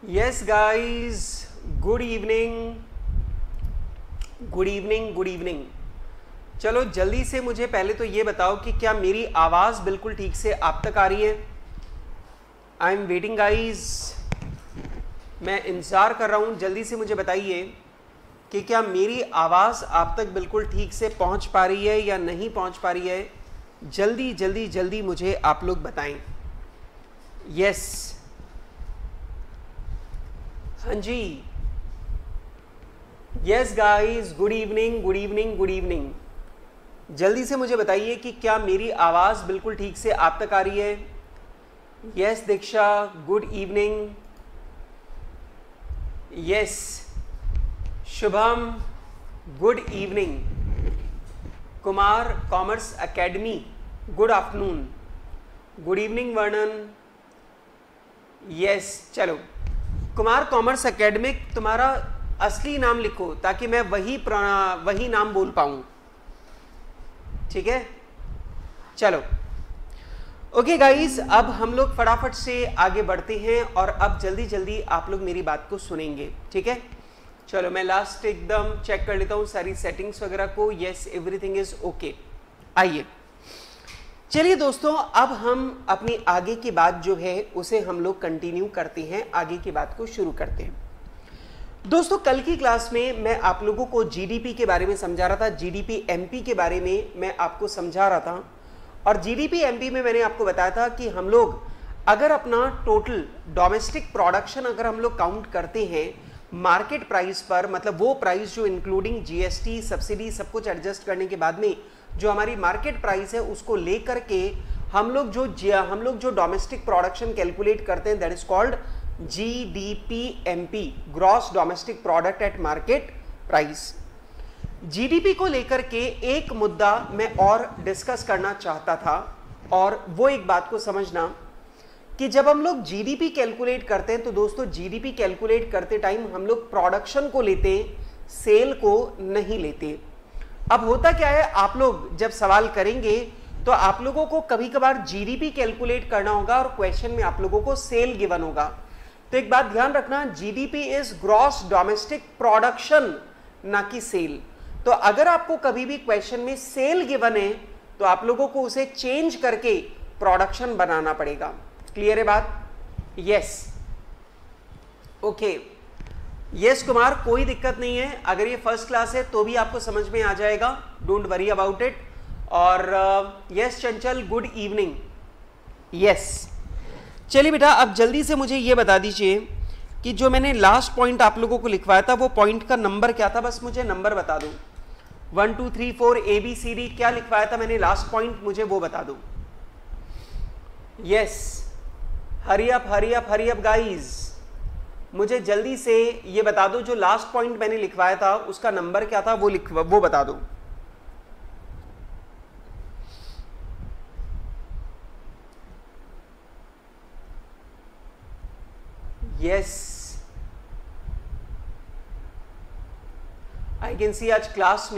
Yes guys, good evening good evening good evening. चलो जल्दी से मुझे पहले तो ये बताओ कि क्या मेरी आवाज़ बिल्कुल ठीक से आप तक आ रही है। आई एम वेटिंग गाइस, मैं इंतज़ार कर रहा हूँ। जल्दी से मुझे बताइए कि क्या मेरी आवाज़ आप तक बिल्कुल ठीक से पहुँच पा रही है या नहीं पहुँच पा रही है। जल्दी जल्दी जल्दी मुझे आप लोग बताएं। यस, हाँ जी, yes guys, good evening good evening good evening. जल्दी से मुझे बताइए कि क्या मेरी आवाज़ बिल्कुल ठीक से आप तक आ रही है। Yes Diksha, good evening. Yes Shubham, good evening. Kumar commerce academy, good afternoon. Good evening Varnan. Yes, चलो कुमार कॉमर्स एकेडमिक, तुम्हारा असली नाम लिखो ताकि मैं वही नाम बोल पाऊं। ठीक है, चलो ओके गाइस, अब हम लोग फटाफट से आगे बढ़ते हैं और अब जल्दी जल्दी आप लोग मेरी बात को सुनेंगे। ठीक है, चलो मैं लास्ट एकदम चेक कर लेता हूं सारी सेटिंग्स वगैरह को। Yes, everything is okay. आइए चलिए दोस्तों, अब हम अपनी आगे की बात जो है उसे हम लोग कंटिन्यू करते हैं, आगे की बात को शुरू करते हैं। दोस्तों कल की क्लास में मैं आप लोगों को जीडीपी के बारे में समझा रहा था, जीडीपी एमपी के बारे में मैं आपको समझा रहा था। और जीडीपी एमपी में मैंने आपको बताया था कि हम लोग अगर अपना टोटल डोमेस्टिक प्रोडक्शन अगर हम लोग काउंट करते हैं मार्केट प्राइस पर, मतलब वो प्राइस जो इंक्लूडिंग जीएसटी सब्सिडी सब कुछ एडजस्ट करने के बाद में जो हमारी मार्केट प्राइस है उसको लेकर के हम लोग जो डोमेस्टिक प्रोडक्शन कैलकुलेट करते हैं that is called जीडीपीएमपी, gross domestic product at market price. GDP को लेकर के एक मुद्दा मैं और डिस्कस करना चाहता था, और वो एक बात को समझना कि जब हम लोग जीडीपी कैलकुलेट करते हैं तो दोस्तों जीडीपी कैलकुलेट करते टाइम हम लोग प्रोडक्शन को लेते हैं, सेल को नहीं लेते। अब होता क्या है, आप लोग जब सवाल करेंगे तो आप लोगों को कभी कभार जीडीपी कैलकुलेट करना होगा और क्वेश्चन में आप लोगों को सेल गिवन होगा। तो एक बात ध्यान रखना, GDP is gross domestic production, ना कि सेल। तो अगर आपको कभी भी क्वेश्चन में सेल गिवन है तो आप लोगों को उसे चेंज करके प्रोडक्शन बनाना पड़ेगा। क्लियर है बात? Yes, okay. यस कुमार, कोई दिक्कत नहीं है, अगर ये फर्स्ट क्लास है तो भी आपको समझ में आ जाएगा, डोंट वरी अबाउट इट। और यस चंचल, गुड इवनिंग। यस, चलिए बेटा, अब जल्दी से मुझे ये बता दीजिए कि जो मैंने लास्ट पॉइंट आप लोगों को लिखवाया था वो पॉइंट का नंबर क्या था, बस मुझे नंबर बता दो। 1 2 3 4 ABCD क्या लिखवाया था मैंने लास्ट पॉइंट, मुझे वो बता दो। यस, हरी अप गाइज, मुझे जल्दी से ये बता दो जो लास्ट पॉइंट मैंने लिखवाया था उसका नंबर क्या था, वो बता दो। यस, आई कैन सी आज क्लास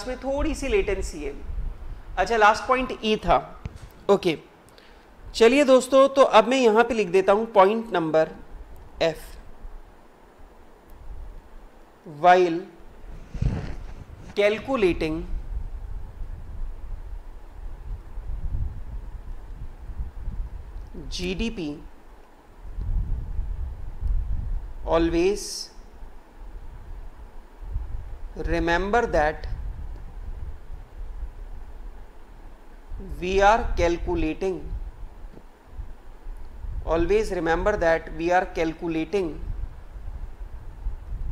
में थोड़ी सी लेटेंसी है। अच्छा, लास्ट पॉइंट ई था, ओके। चलिए दोस्तों, तो अब मैं यहां पे लिख देता हूं point number F। while calculating GDP, always remember that we are calculating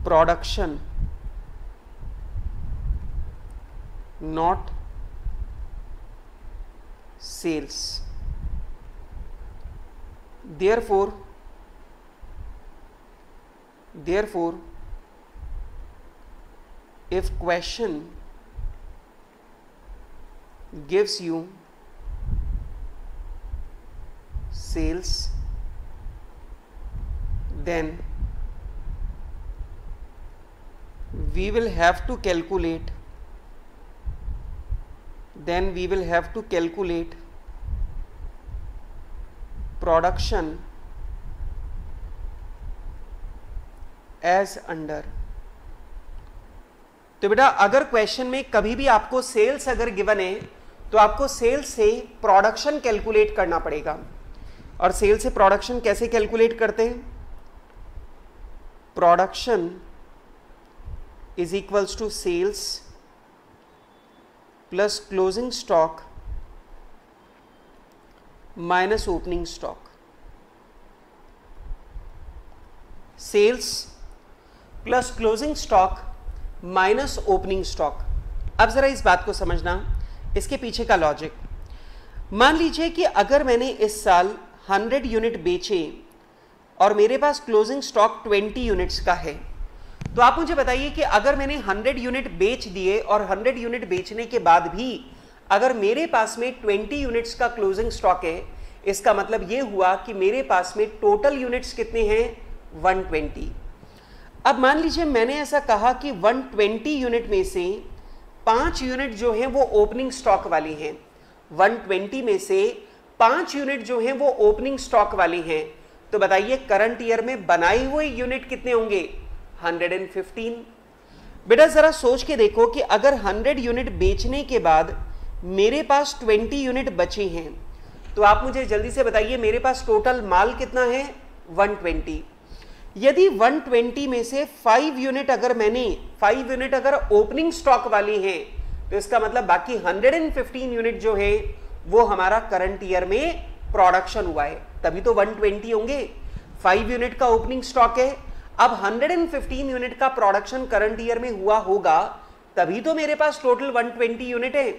production, not sales. Therefore if question gives you sales, then we will have to calculate production as under. तो बेटा अगर क्वेश्चन में कभी भी आपको sales अगर given है तो आपको सेल्स से प्रोडक्शन कैलकुलेट करना पड़ेगा। और सेल्स से प्रोडक्शन कैसे कैलकुलेट करते हैं? Production is equals to sales plus closing stock minus opening stock. Sales plus closing stock minus opening stock. अब जरा इस बात को समझना, इसके पीछे का लॉजिक। मान लीजिए कि अगर मैंने इस साल 100 यूनिट बेचे और मेरे पास क्लोजिंग स्टॉक 20 यूनिट्स का है, तो आप मुझे बताइए कि अगर मैंने 100 यूनिट बेच दिए और 100 यूनिट बेचने के बाद भी अगर मेरे पास में 20 यूनिट्स का क्लोजिंग स्टॉक है, इसका मतलब यह हुआ कि मेरे पास में टोटल यूनिट्स कितने हैं? 120। अब मान लीजिए मैंने ऐसा कहा कि 120 यूनिट में से 5 यूनिट जो हैं वो ओपनिंग स्टॉक वाली हैं। 120 में से 5 यूनिट जो हैं वो ओपनिंग स्टॉक वाली हैं। तो बताइए करंट ईयर में बनाए हुए यूनिट कितने होंगे? 115। बेटा जरा सोच के देखो कि अगर 100 यूनिट बेचने के बाद मेरे पास 20 यूनिट बचे हैं, तो आप मुझे जल्दी से बताइए मेरे पास टोटल माल कितना है? 120। यदि 120 में से 5 यूनिट अगर ओपनिंग स्टॉक वाली हैं, तो इसका मतलब बाकी 115 यूनिट जो है वो हमारा करंट ईयर में प्रोडक्शन हुआ है, तभी तो 120 होंगे। 5 यूनिट का ओपनिंग स्टॉक है, अब 115 यूनिट का प्रोडक्शन करंट ईयर में हुआ होगा, तभी तो मेरे पास टोटल 120 यूनिट है।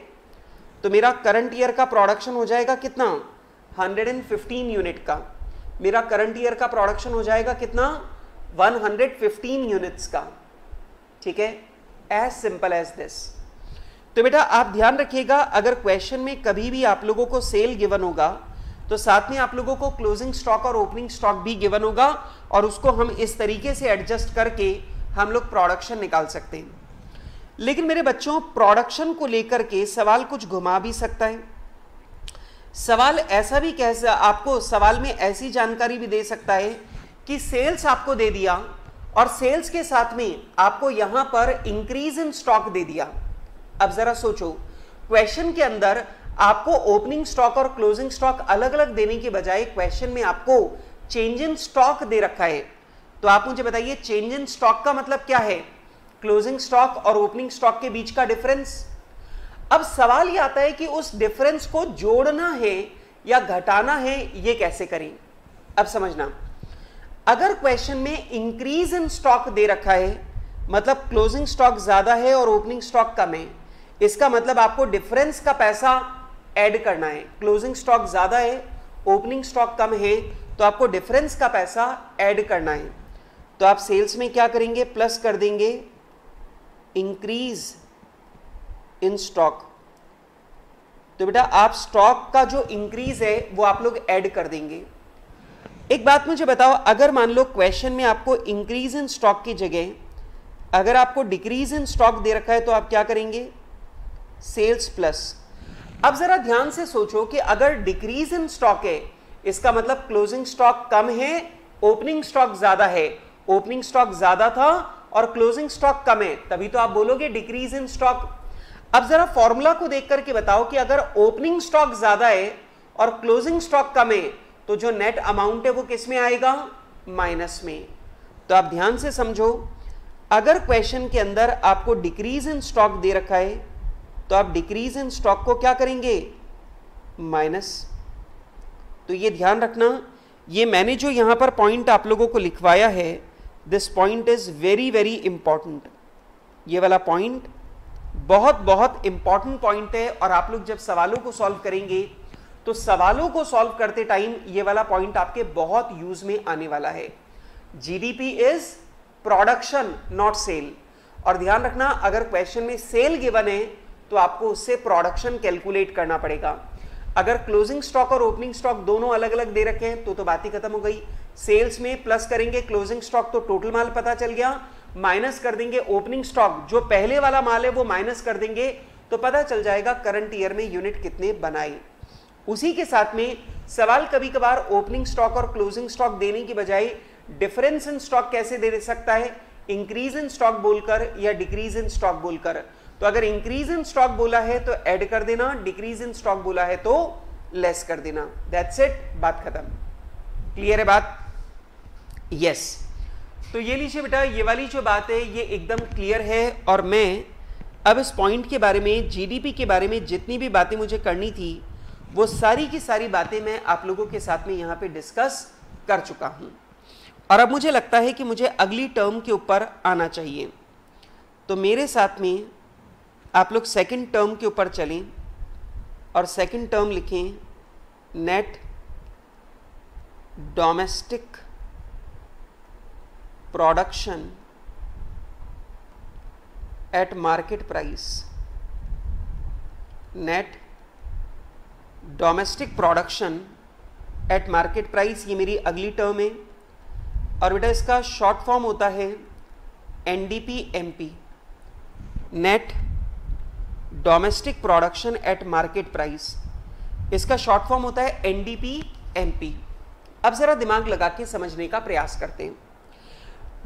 तो मेरा करंट ईयर का प्रोडक्शन हो जाएगा कितना? 115 यूनिट का। मेरा करंट ईयर का प्रोडक्शन हो जाएगा कितना? 115 यूनिट्स का। ठीक है, एज सिंपल एज दिस। तो बेटा आप ध्यान रखिएगा, अगर क्वेश्चन में कभी भी आप लोगों को सेल गिवन होगा तो साथ में आप लोगों को क्लोजिंग स्टॉक और ओपनिंग स्टॉक भी गिवन होगा, और उसको हम इस तरीके से एडजस्ट करके हम लोग प्रोडक्शन निकाल सकते हैं। लेकिन मेरे बच्चों, प्रोडक्शन को लेकर के सवाल कुछ घुमा भी सकता है। सवाल ऐसा भी आपको सवाल में ऐसी जानकारी भी दे सकता है कि सेल्स आपको दे दिया और सेल्स के साथ में आपको यहां पर इंक्रीज इन स्टॉक दे दिया। अब जरा सोचो, क्वेश्चन के अंदर आपको ओपनिंग स्टॉक और क्लोजिंग स्टॉक अलग अलग देने के बजाय क्वेश्चन में आपको चेंज इन स्टॉक दे रखा है। तो आप मुझे बताइए चेंज इन स्टॉक का मतलब क्या है? क्लोजिंग स्टॉक और ओपनिंग स्टॉक के बीच का डिफरेंस। अब सवाल यह आता है कि उस डिफरेंस को जोड़ना है या घटाना है, ये कैसे करें? अब समझना, अगर क्वेश्चन में इंक्रीज इन स्टॉक दे रखा है, मतलब क्लोजिंग स्टॉक ज्यादा है और ओपनिंग स्टॉक कम है, इसका मतलब आपको डिफरेंस का पैसा ऐड करना है। क्लोजिंग स्टॉक ज्यादा है, ओपनिंग स्टॉक कम है, तो आपको डिफरेंस का पैसा ऐड करना है। तो आप सेल्स में क्या करेंगे? प्लस कर देंगे इंक्रीज इन स्टॉक। तो बेटा आप स्टॉक का जो इंक्रीज है वो आप लोग ऐड कर देंगे। एक बात मुझे बताओ, अगर मान लो क्वेश्चन में आपको इंक्रीज इन स्टॉक की जगह अगर आपको डिक्रीज इन स्टॉक दे रखा है, तो आप क्या करेंगे? Sales plus. अब जरा ध्यान से सोचो कि अगर डिक्रीज इन स्टॉक है, इसका मतलब क्लोजिंग स्टॉक कम है, ओपनिंग स्टॉक ज्यादा है। ओपनिंग स्टॉक ज्यादा था और क्लोजिंग स्टॉक कम है, तभी तो आप बोलोगे डिक्रीज इन स्टॉक। अब जरा फॉर्मूला को देख करके बताओ कि अगर ओपनिंग स्टॉक ज्यादा है और क्लोजिंग स्टॉक कम है, तो जो नेट अमाउंट है वो किस में आएगा? माइनस में। तो आप ध्यान से समझो, अगर क्वेश्चन के अंदर आपको डिक्रीज इन स्टॉक दे रखा है, तो आप डिक्रीज इन स्टॉक को क्या करेंगे? माइनस। तो ये ध्यान रखना, ये मैंने जो यहां पर पॉइंट आप लोगों को लिखवाया है, this point is very very important. ये वाला पॉइंट बहुत बहुत इंपॉर्टेंट पॉइंट है, और आप लोग जब सवालों को सॉल्व करेंगे तो सवालों को सॉल्व करते टाइम ये वाला पॉइंट आपके बहुत यूज में आने वाला है। GDP is production not sale. और ध्यान रखना, अगर क्वेश्चन में सेल गिवन है तो आपको उससे प्रोडक्शन कैलकुलेट करना पड़ेगा। अगर क्लोजिंग स्टॉक और ओपनिंग स्टॉक दोनों अलग अलग दे रखे हैं तो बात ही खत्म हो गई। सेल्स में प्लस करेंगे क्लोजिंग स्टॉक तो टोटल माल पता चल गया, माइनस कर देंगे ओपनिंग स्टॉक, जो पहले वाला माल है वो माइनस कर देंगे, तो पता चल जाएगा करंट ईयर में यूनिट कितने बनाए। उसी के साथ में सवाल कभी कभार ओपनिंग स्टॉक और क्लोजिंग स्टॉक देने की बजाय डिफरेंस इन स्टॉक कैसे दे सकता है, इंक्रीज इन स्टॉक बोलकर या डिक्रीज इन स्टॉक बोलकर। तो अगर इंक्रीज इन स्टॉक बोला है तो ऐड कर देना, डिक्रीज इन स्टॉक बोला है तो लेस कर देना, दैट्स इट, बात खत्म। क्लियर है बात? यस। तो ये लीजिए बेटा, ये वाली जो बात है ये एकदम क्लियर है। और मैं अब इस पॉइंट के बारे में, जीडीपी के बारे में जितनी भी बातें मुझे करनी थी वो सारी की सारी बातें मैं आप लोगों के साथ में यहाँ पे डिस्कस कर चुका हूँ। और अब मुझे लगता है कि मुझे अगली टर्म के ऊपर आना चाहिए। तो मेरे साथ में आप लोग सेकंड टर्म के ऊपर चलें और सेकंड टर्म लिखें, net domestic production at market price. Net domestic production at market price, ये मेरी अगली टर्म है। और बेटा इसका शॉर्ट फॉर्म होता है NDP-MP, net domestic production at market price. इसका शॉर्ट फॉर्म होता है एनडीपी-एमपी। अब जरा दिमाग लगा के समझने का प्रयास करते हैं।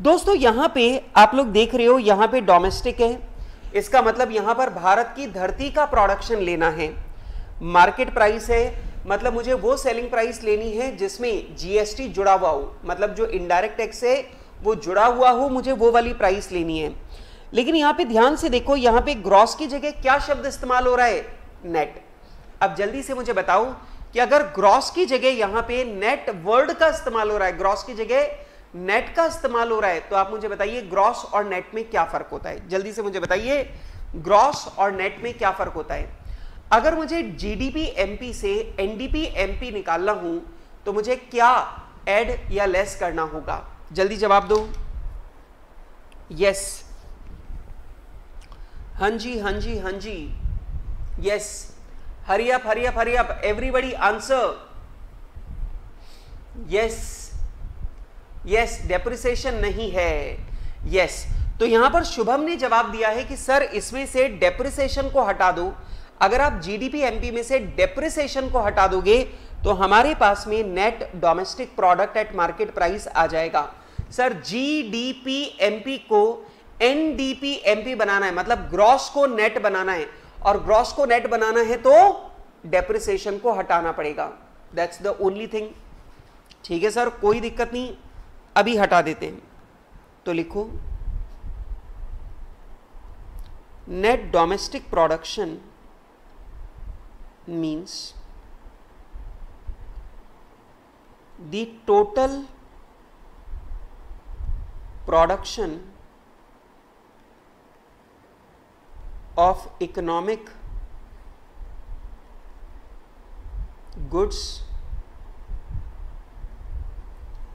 दोस्तों यहां पे आप लोग देख रहे हो, यहां पे डोमेस्टिक है, इसका मतलब यहां पर भारत की धरती का प्रोडक्शन लेना है। मार्केट प्राइस है, मतलब मुझे वो सेलिंग प्राइस लेनी है जिसमें जीएसटी जुड़ा हुआ हो, मतलब जो इनडायरेक्ट टैक्स है वो जुड़ा हुआ हो, मुझे वो वाली प्राइस लेनी है। लेकिन यहां पे ध्यान से देखो, यहां पे ग्रॉस की जगह क्या शब्द इस्तेमाल हो रहा है, नेट। अब जल्दी से मुझे बताओ कि अगर ग्रॉस की जगह यहां पे नेट वर्ड का इस्तेमाल हो रहा है, ग्रॉस की जगह नेट का इस्तेमाल हो रहा है, तो आप मुझे बताइए ग्रॉस और नेट में क्या फर्क होता है। जल्दी से मुझे बताइए ग्रॉस और नेट में क्या फर्क होता है। अगर मुझे जीडीपी एमपी से एनडीपी एमपी निकालना हूं तो मुझे क्या ऐड या लेस करना होगा, जल्दी जवाब दो। यस, हाँ जी हाँ जी हाँ जी, yes, hurry up hurry up hurry up, everybody answer. Yes yes, depreciation नहीं है। यस, तो यहां पर शुभम ने जवाब दिया है कि सर इसमें से डेप्रिसिएशन को हटा दो। अगर आप जीडीपी एमपी में से डेप्रिसिएशन को हटा दोगे तो हमारे पास में net domestic product at market price आ जाएगा। सर जीडीपी एमपी को एनडीपी एमपी बनाना है, मतलब ग्रॉस को नेट बनाना है, और ग्रॉस को नेट बनाना है तो डेप्रिसिएशन को हटाना पड़ेगा। That's the only thing. ठीक है सर, कोई दिक्कत नहीं, अभी हटा देते हैं। तो लिखो net domestic production means the total production of economic goods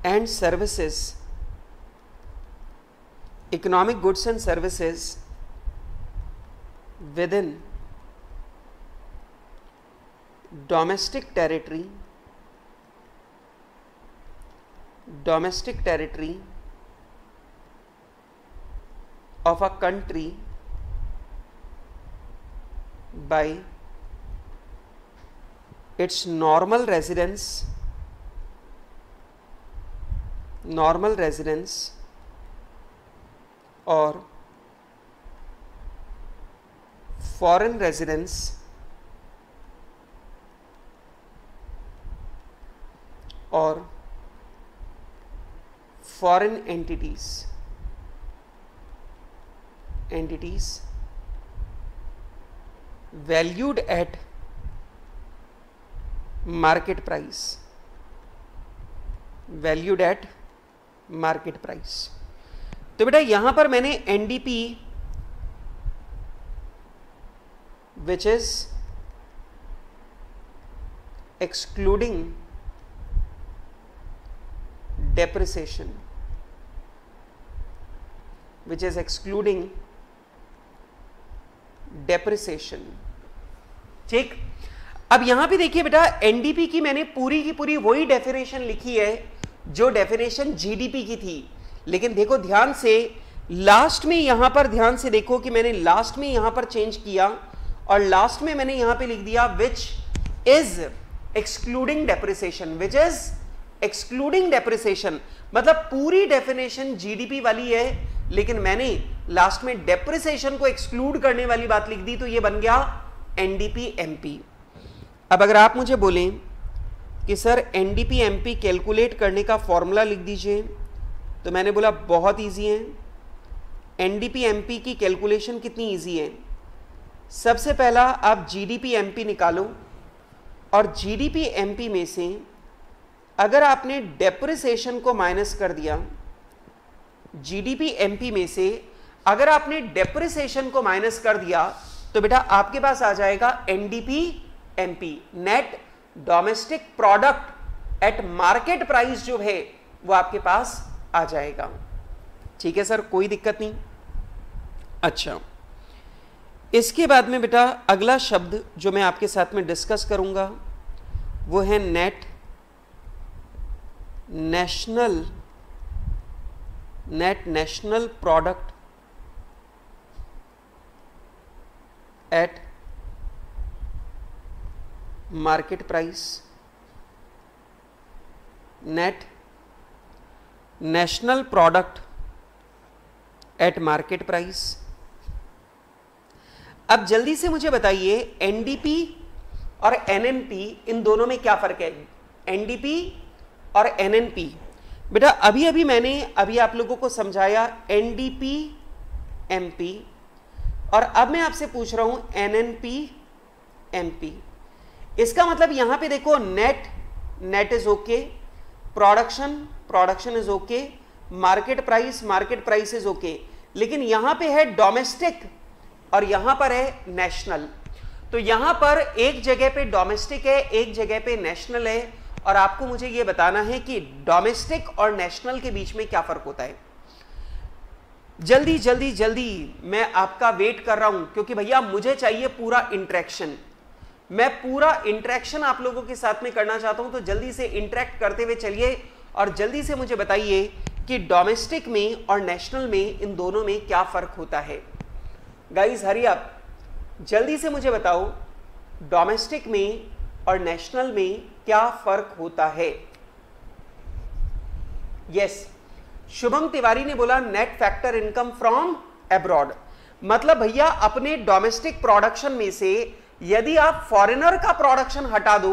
and services, economic goods and services within domestic territory of a country by its normal residence or foreign residence or foreign entities valued at market price, तो बेटा यहां पर मैंने NDP which is excluding depreciation, ठीक। अब यहां पे देखिए बेटा, एनडीपी की मैंने पूरी की पूरी वही डेफिनेशन लिखी है जो डेफिनेशन जीडीपी की थी, लेकिन देखो ध्यान से लास्ट में, यहां पर ध्यान से देखो कि मैंने लास्ट में यहां पर चेंज किया और लास्ट में मैंने यहां पे लिख दिया which is excluding depreciation, which is excluding depreciation, मतलब पूरी डेफिनेशन जीडीपी वाली है, लेकिन मैंने लास्ट में डेप्रिसिएशन को एक्सक्लूड करने वाली बात लिख दी, तो ये बन गया एनडीपी एमपी। अब अगर आप मुझे बोलें कि सर एनडीपी एमपी कैलकुलेट करने का फॉर्मूला लिख दीजिए, तो मैंने बोला बहुत इजी है। एनडीपी एमपी की कैलकुलेशन कितनी इजी है, सबसे पहला आप जीडीपी एमपी निकालो, और जीडीपी एमपी में से अगर आपने डेप्रिसिएशन को माइनस कर दिया, जीडीपी एमपी में से अगर आपने डेप्रिसिएशन को माइनस कर दिया, तो बेटा आपके पास आ जाएगा NDP MP, net domestic product at market price जो है वो आपके पास आ जाएगा। ठीक है सर, कोई दिक्कत नहीं। अच्छा, इसके बाद में बेटा अगला शब्द जो मैं आपके साथ में डिस्कस करूंगा वो है net national product at market price. Net national product at market price. अब जल्दी से मुझे बताइए एनडीपी और एनएनपी, इन दोनों में क्या फर्क है? एनडीपी और एनएनपी, बेटा अभी मैंने आप लोगों को समझाया एनडीपी एमपी, और अब मैं आपसे पूछ रहा हूं एनएनपी एमपी। इसका मतलब यहां पे देखो net is okay, production is okay, market price is okay, लेकिन यहां पे है डोमेस्टिक और यहां पर है नेशनल। तो यहां पर एक जगह पे डोमेस्टिक है, एक जगह पे नेशनल है, और आपको मुझे यह बताना है कि डोमेस्टिक और नेशनल के बीच में क्या फर्क होता है। जल्दी मैं आपका वेट कर रहा हूं, क्योंकि भैया मुझे चाहिए पूरा इंटरेक्शन। मैं पूरा इंटरेक्शन आप लोगों के साथ में करना चाहता हूं, तो जल्दी से इंटरेक्ट करते हुए चलिए और जल्दी से मुझे बताइए कि डोमेस्टिक में और नेशनल में, इन दोनों में क्या फर्क होता है। गाइस हरी अप, जल्दी से मुझे बताओ डोमेस्टिक में और नेशनल में क्या फर्क होता है। यस, शुभम तिवारी ने बोला net factor income from abroad, मतलब भैया अपने डोमेस्टिक प्रोडक्शन में से यदि आप फॉरेनर का प्रोडक्शन हटा दो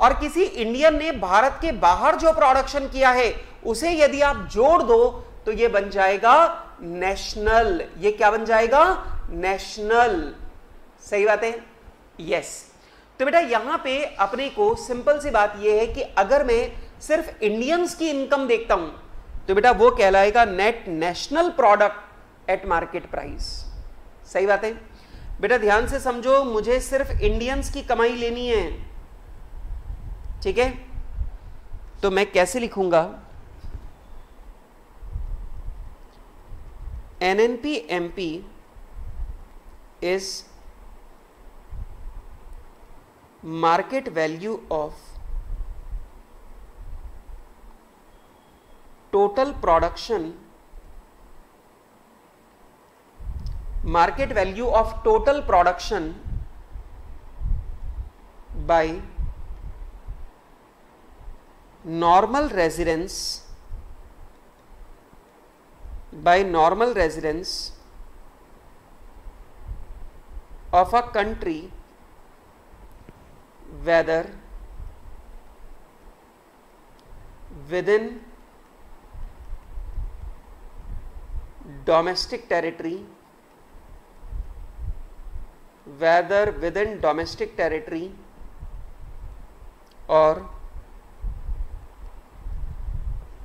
और किसी इंडियन ने भारत के बाहर जो प्रोडक्शन किया है उसे यदि आप जोड़ दो, तो ये बन जाएगा नेशनल। ये क्या बन जाएगा? नेशनल। सही बात है? यस। तो बेटा यहां पे अपने को सिंपल सी बात यह है कि अगर मैं सिर्फ इंडियंस की इनकम देखता हूं, तो बेटा वो कहलाएगा net national product at market price. सही बात है बेटा, ध्यान से समझो, मुझे सिर्फ इंडियंस की कमाई लेनी है, ठीक है? तो मैं कैसे लिखूंगा? NNP MP is market value of total production, market value of total production by normal residence of a country whether within domestic territory, or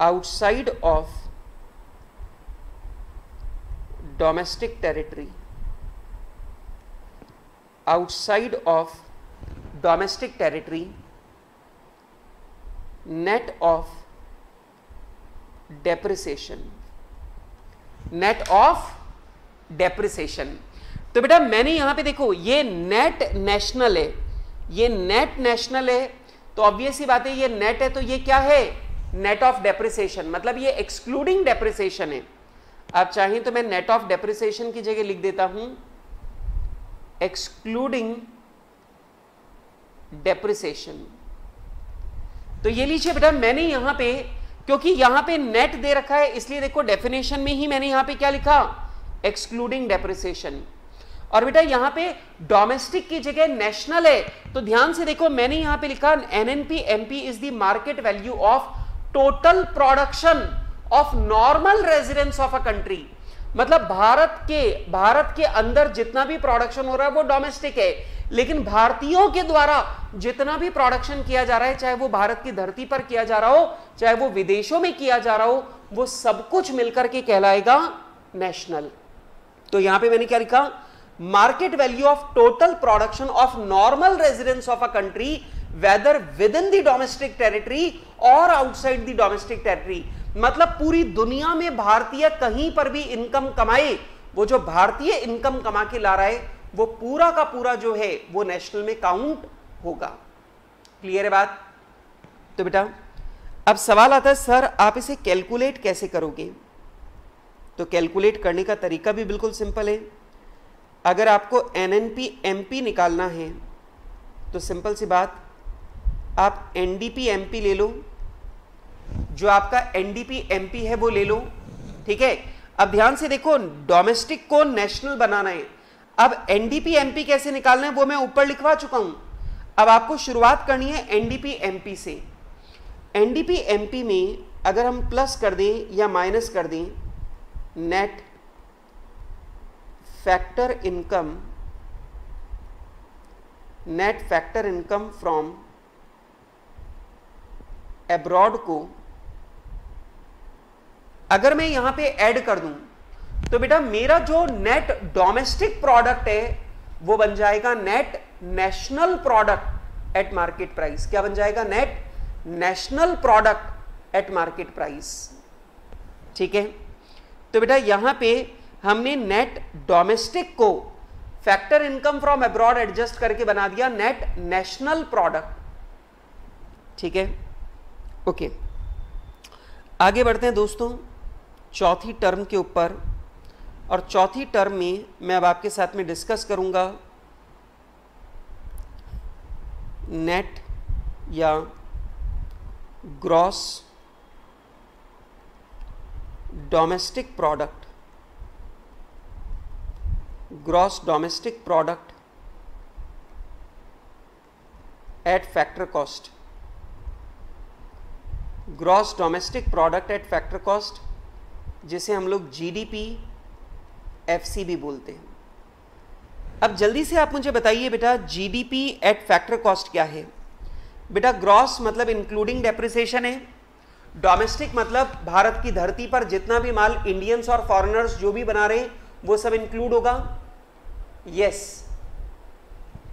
outside of domestic territory, net of depreciation, तो बेटा मैंने यहां पे देखो ये net national है, तो obvious सी बात है ये नेट है, तो ये क्या है? नेट ऑफ डेप्रिसिएशन, मतलब ये एक्सक्लूडिंग डेप्रिसिएशन है। आप चाहें तो मैं नेट ऑफ डेप्रिसिएशन की जगह लिख देता हूं एक्सक्लूडिंग डेप्रिसिएशन। तो ये लीजिए बेटा, मैंने यहां पे, क्योंकि यहां पे नेट दे रखा है इसलिए देखो डेफिनेशन में ही मैंने यहां पे क्या लिखा, एक्सक्लूडिंग डेप्रिसिएशन। और बेटा यहां पे डोमेस्टिक की जगह नेशनल है, तो ध्यान से देखो मैंने यहां पे लिखा NNP MP is the market value of total production of normal residence of a country. मतलब भारत के अंदर जितना भी प्रोडक्शन हो रहा है वो डोमेस्टिक है, लेकिन भारतीयों के द्वारा जितना भी प्रोडक्शन किया जा रहा है, चाहे वो भारत की धरती पर किया जा रहा हो, चाहे वो विदेशों में किया जा रहा हो, वो सब कुछ मिलकर के कहलाएगा नेशनल। तो यहां पे मैंने क्या लिखा, market value of total production of normal residence of a country whether with in the domestic territory और आउटसाइड द डोमेस्टिक टेरिटरी। मतलब पूरी दुनिया में भारतीय कहीं पर भी इनकम कमाए, वो जो भारतीय इनकम कमा के ला रहा है वो पूरा का पूरा जो है वो नेशनल में काउंट होगा। क्लियर है बात? तो बेटा अब सवाल आता है, सर आप इसे कैलकुलेट कैसे करोगे? तो कैलकुलेट करने का तरीका भी बिल्कुल सिंपल है। अगर आपको एनएनपी एमपी निकालना है तो सिंपल सी बात, आप एनडीपी एमपी ले लो, जो आपका एनडीपी एमपी है वो ले लो, ठीक है। अब ध्यान से देखो, डोमेस्टिक को नेशनल बनाना है। अब एनडीपी एमपी कैसे निकालना है वो मैं ऊपर लिखवा चुका हूं। अब आपको शुरुआत करनी है एनडीपी एमपी से। एनडीपी एमपी में अगर हम प्लस कर दें या माइनस कर दें, net factor income from abroad को अगर मैं यहां पे ऐड कर दूं तो बेटा मेरा जो नेट डोमेस्टिक प्रोडक्ट है वो बन जाएगा net national product at market price. क्या बन जाएगा? Net national product at market price. ठीक है, तो बेटा यहां पे हमने नेट डोमेस्टिक को factor income from abroad adjust करके बना दिया नेट नेशनल प्रोडक्ट। ठीक है, ओके आगे बढ़ते हैं दोस्तों चौथी टर्म के ऊपर। और चौथी टर्म में मैं अब आपके साथ में डिस्कस करूंगा नेट या gross domestic product, gross domestic product at factor cost, gross domestic product at factor cost, जिसे हम लोग जीडीपी एफसी भी बोलते हैं। अब जल्दी से आप मुझे बताइए बेटा जीडीपी एट फैक्टर कॉस्ट क्या है? बेटा ग्रॉस मतलब इंक्लूडिंग डेप्रिसिएशन है, डोमेस्टिक मतलब भारत की धरती पर जितना भी माल इंडियंस और फॉरेनर्स जो भी बना रहे हैं वो सब इंक्लूड होगा। यस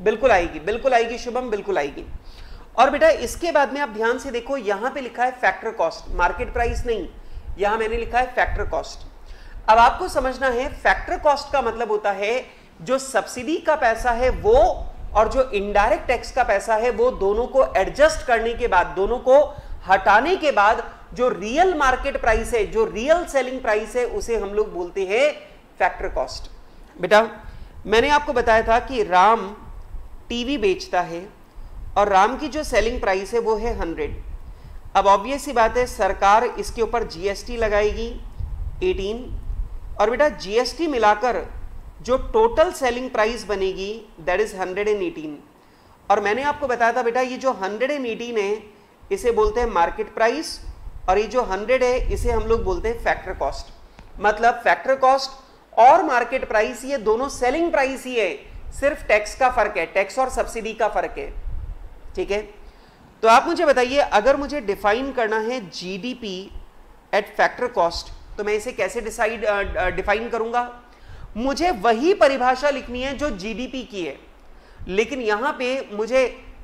बिल्कुल आएगी, बिल्कुल आएगी शुभम, बिल्कुल आएगी। और बेटा इसके बाद में आप ध्यान से देखो, यहां पे लिखा है फैक्टर कॉस्ट, मार्केट प्राइस नहीं, यहां मैंने लिखा है फैक्टर कॉस्ट। अब आपको समझना है फैक्टर कॉस्ट का मतलब होता है जो सब्सिडी का पैसा है वो और जो इनडायरेक्ट टैक्स का पैसा है वो दोनों को एडजस्ट करने के बाद, दोनों को हटाने के बाद जो रियल मार्केट प्राइस है, जो रियल सेलिंग प्राइस है, उसे हम लोग बोलते हैं फैक्टर कॉस्ट। बेटा मैंने आपको बताया था कि राम टीवी बेचता है और राम की जो सेलिंग प्राइस है वो है 100। अब ऑब्वियस सी बात है सरकार इसके ऊपर जीएसटी लगाएगी 18, और बेटा जीएसटी मिलाकर जो टोटल सेलिंग प्राइस बनेगी दैट इज 118। और मैंने आपको बताया था बेटा ये जो 118 है इसे बोलते हैं मार्केट प्राइस, और ये जो 100 है इसे हम लोग बोलते हैं फैक्टर कॉस्ट। मतलब फैक्टर कॉस्ट और मार्केट प्राइस ये दोनों सेलिंग प्राइस ही है, सिर्फ टैक्स का फर्क है, टैक्स और सब्सिडी का फर्क है। ठीक है, तो आप मुझे बताइए अगर मुझे डिफाइन करना है जीडीपी एट फैक्टर कॉस्ट तो मैं इसे कैसे डिफाइन करूंगा? मुझे वही परिभाषा लिखनी है जो जीडीपी की है, लेकिन यहां पे मुझे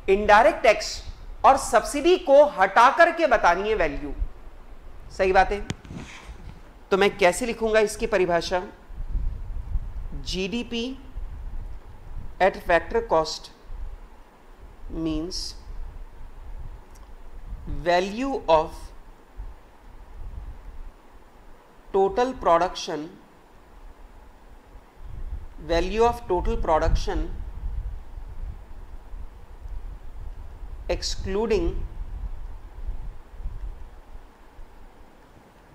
इनडायरेक्ट टैक्स और सब्सिडी को हटा करके बतानी है वैल्यू। सही बात है, तो मैं कैसे लिखूंगा इसकी परिभाषा? GDP at factor cost means value of total production, value of total production excluding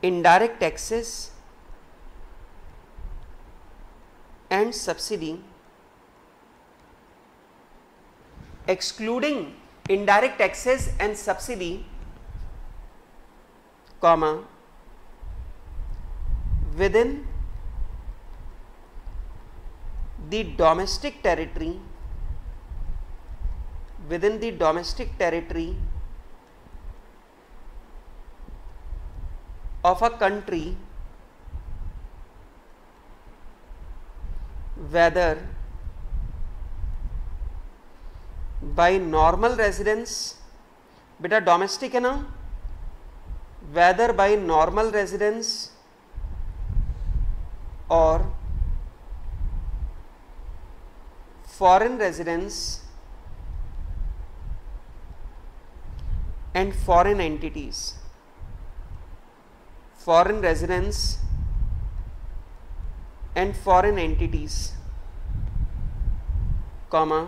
indirect taxes and subsidy, excluding indirect taxes and subsidy, comma, within the domestic territory, of a country, whether by normal residence, बेटा domestic है ना, whether by normal residence or foreign residence and foreign entities, foreign residence and foreign entities, comma,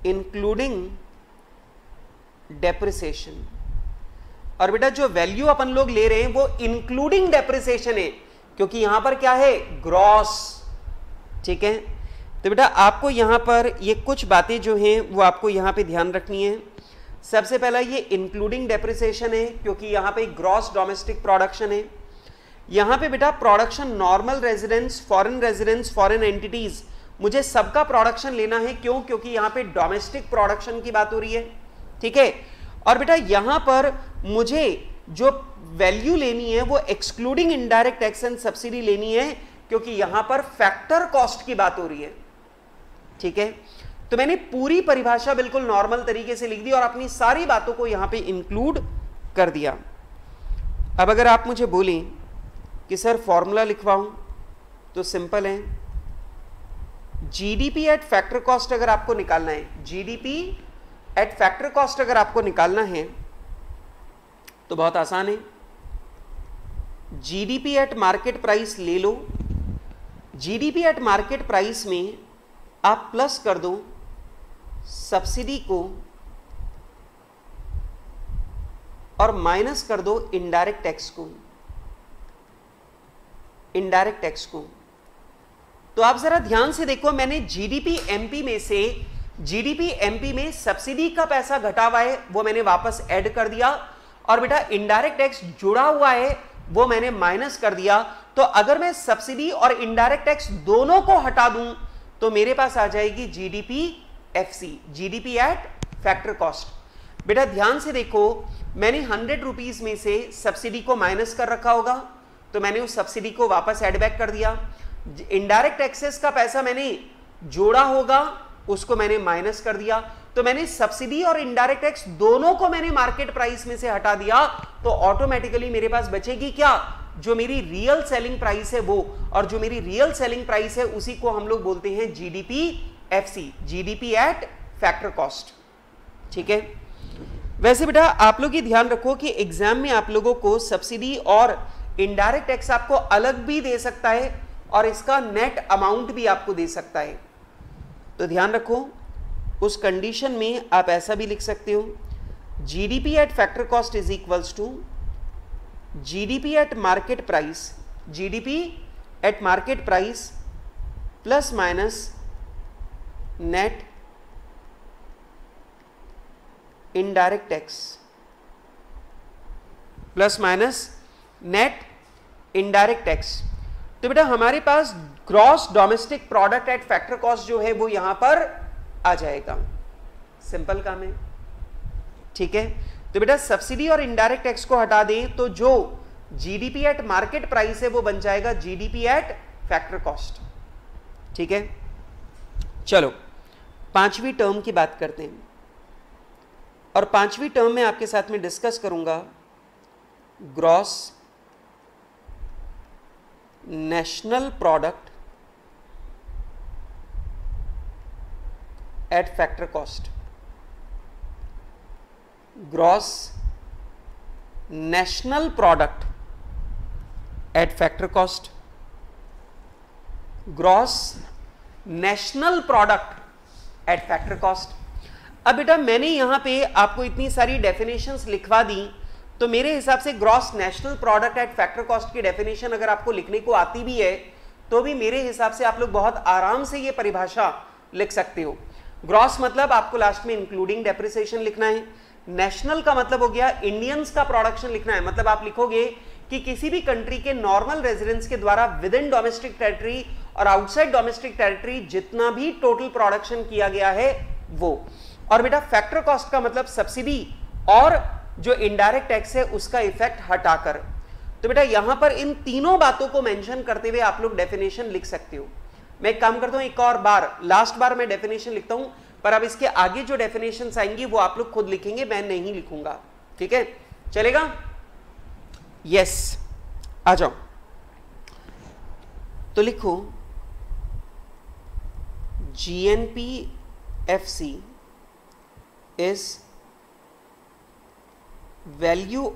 including depreciation. और बेटा जो value अपन लोग ले रहे हैं वो इंक्लूडिंग डेप्रिसिएशन है, क्योंकि यहां पर क्या है, ग्रॉस, ठीक है। तो बेटा आपको यहां पर ये कुछ बातें जो हैं वो आपको यहां पे ध्यान रखनी है। सबसे पहला ये इंक्लूडिंग डेप्रिसिएशन है, क्योंकि यहां पे ग्रॉस डोमेस्टिक प्रोडक्शन है। यहां पे बेटा production normal residence, foreign entities, मुझे सबका प्रोडक्शन लेना है। क्यों? क्योंकि यहां पे डोमेस्टिक प्रोडक्शन की बात हो रही है, ठीक है। और बेटा यहां पर मुझे जो वैल्यू लेनी है वो excluding indirect tax and subsidy लेनी है, क्योंकि यहां पर फैक्टर कॉस्ट की बात हो रही है, ठीक है। तो मैंने पूरी परिभाषा बिल्कुल नॉर्मल तरीके से लिख दी और अपनी सारी बातों को यहां पे इंक्लूड कर दिया। अब अगर आप मुझे बोलें कि सर फॉर्मूला लिखवाऊं, तो सिंपल है, जीडीपी एट फैक्टर कॉस्ट अगर आपको निकालना है, जीडीपी एट फैक्टर कॉस्ट अगर आपको निकालना है तो बहुत आसान है। जीडीपी एट मार्केट प्राइस ले लो, जीडीपी एट मार्केट प्राइस में आप प्लस कर दो सब्सिडी को और माइनस कर दो इनडायरेक्ट टैक्स को, इनडायरेक्ट टैक्स को। तो आप जरा ध्यान से देखो, मैंने जीडीपी एमपी में से, जीडीपी एमपी में सब्सिडी का पैसा घटा हुआ है वो मैंने वापस ऐड कर दिया, और बेटा इनडायरेक्ट टैक्स जुड़ा हुआ है वो मैंने माइनस कर दिया। तो अगर मैं सब्सिडी और इनडायरेक्ट टैक्स दोनों को हटा दूं तो मेरे पास आ जाएगी GDP FC, GDP at factor cost. बेटा ध्यान से देखो, मैंने 100 रुपीज में से सब्सिडी को माइनस कर रखा होगा, तो मैंने उस सब्सिडी को वापस एड बैक कर दिया। इनडायरेक्ट टैक्सेस का पैसा मैंने जोड़ा होगा, उसको मैंने माइनस कर दिया। तो मैंने सब्सिडी और इनडायरेक्ट टैक्स दोनों को मैंने मार्केट प्राइस में से हटा दिया, तो ऑटोमेटिकली मेरे पास बचेगी क्या, जो मेरी रियल सेलिंग प्राइस है वो, और जो मेरी रियल सेलिंग प्राइस है उसी को हम लोग बोलते हैं GDP FC, GDP at factor cost, ठीक है। वैसे बेटा आप लोग ये ध्यान रखो कि एग्जाम में आप लोगों को सब्सिडी और इनडायरेक्ट टैक्स आपको अलग भी दे सकता है और इसका नेट अमाउंट भी आपको दे सकता है। तो ध्यान रखो, उस कंडीशन में आप ऐसा भी लिख सकते हो, GDP at factor cost is equals to GDP at market price, GDP at market price plus minus net indirect tax, plus minus net indirect tax. तो बेटा हमारे पास gross domestic product at factor cost जो है वो यहां पर आ जाएगा, सिंपल काम है, ठीक है। तो बेटा सब्सिडी और इनडायरेक्ट टैक्स को हटा दें तो जो जीडीपी एट मार्केट प्राइस है वो बन जाएगा जीडीपी एट फैक्टर कॉस्ट, ठीक है। चलो 5वीं टर्म की बात करते हैं, और 5वीं टर्म में आपके साथ में डिस्कस करूंगा gross national product at factor cost, gross national product at factor cost, gross national product at factor cost. अब बेटा मैंने यहां पे आपको इतनी सारी डेफिनेशंस लिखवा दी, तो मेरे हिसाब से gross national product at factor cost की डेफिनेशन अगर आपको लिखने को आती भी है तो भी मेरे हिसाब से आप लोग बहुत आराम से ये परिभाषा लिख सकते हो। ग्रॉस मतलब आपको लास्ट में इंक्लूडिंग डेप्रिसिएशन लिखना है। नेशनल का मतलब हो गया इंडियंस का प्रोडक्शन लिखना है, मतलब आप लिखोगे कि किसी भी कंट्री के नॉर्मल रेजिडेंट्स के द्वारा विद इन डोमेस्टिक टेरिटरी और आउटसाइड डोमेस्टिक टेरिटरी जितना भी टोटल प्रोडक्शन किया गया है वो। और बेटा फैक्टर कॉस्ट का मतलब सब्सिडी और जो इनडायरेक्ट टैक्स है उसका इफेक्ट हटाकर। तो बेटा यहां पर इन तीनों बातों को मेंशन करते हुए आप लोग डेफिनेशन लिख सकते हो। मैं एक काम करता हूं, एक और बार लास्ट बार मैं डेफिनेशन लिखता हूं, पर अब इसके आगे जो डेफिनेशंस आएंगी वो आप लोग खुद लिखेंगे, मैं नहीं लिखूंगा। ठीक है, चलेगा? यस, आ जाओ। तो लिखो GNPFC is value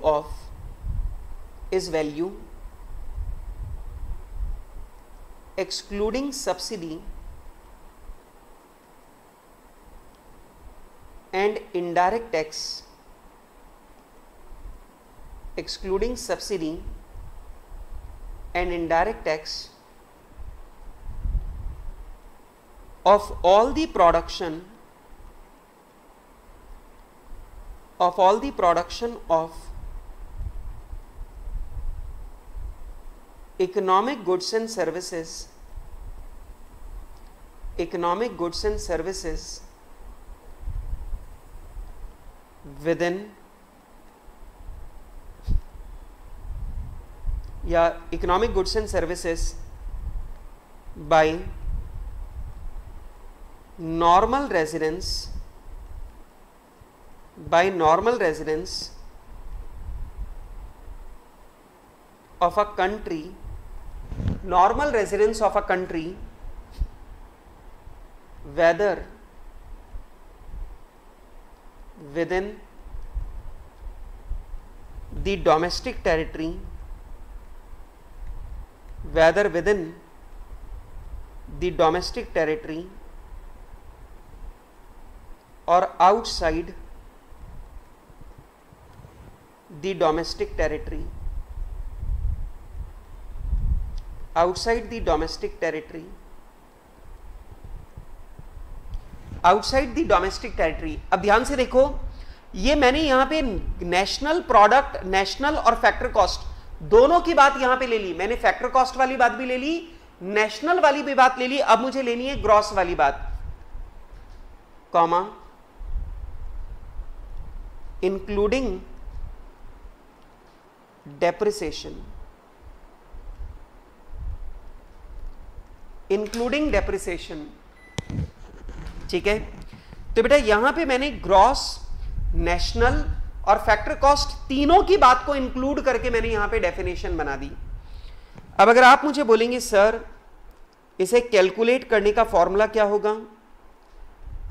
excluding subsidy and indirect tax, excluding subsidy and indirect tax of all the production of economic goods and services within economic goods and services by normal residents of a country, whether within the domestic territory, or outside the domestic territory, outside the domestic territory. अब ध्यान से देखो, ये मैंने यहां पे national product, national और factor cost दोनों की बात यहां पे ले ली। मैंने फैक्टर कॉस्ट वाली बात भी ले ली, नेशनल वाली भी बात ले ली। अब मुझे लेनी है ग्रॉस वाली बात, कॉमा इंक्लूडिंग डेप्रिसिएशन, ठीक है। तो बेटा यहां पे मैंने ग्रॉस, नेशनल और फैक्टर कॉस्ट तीनों की बात को इंक्लूड करके मैंने यहां पे डेफिनेशन बना दी। अब अगर आप मुझे बोलेंगे सर इसे कैलकुलेट करने का फॉर्मूला क्या होगा,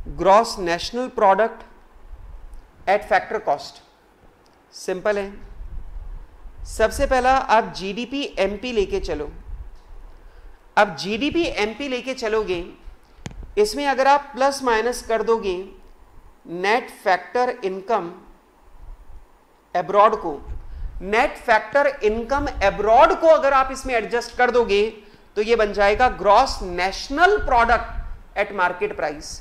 gross national product at factor cost, simple है। सबसे पहला आप जीडीपी एमपी लेके चलो। अब जीडीपी एमपी लेके चलोगे, इसमें अगर आप प्लस माइनस कर दोगे नेट फैक्टर इनकम एब्रॉड को, नेट फैक्टर इनकम एब्रॉड को अगर आप इसमें एडजस्ट कर दोगे तो ये बन जाएगा gross national product at market price.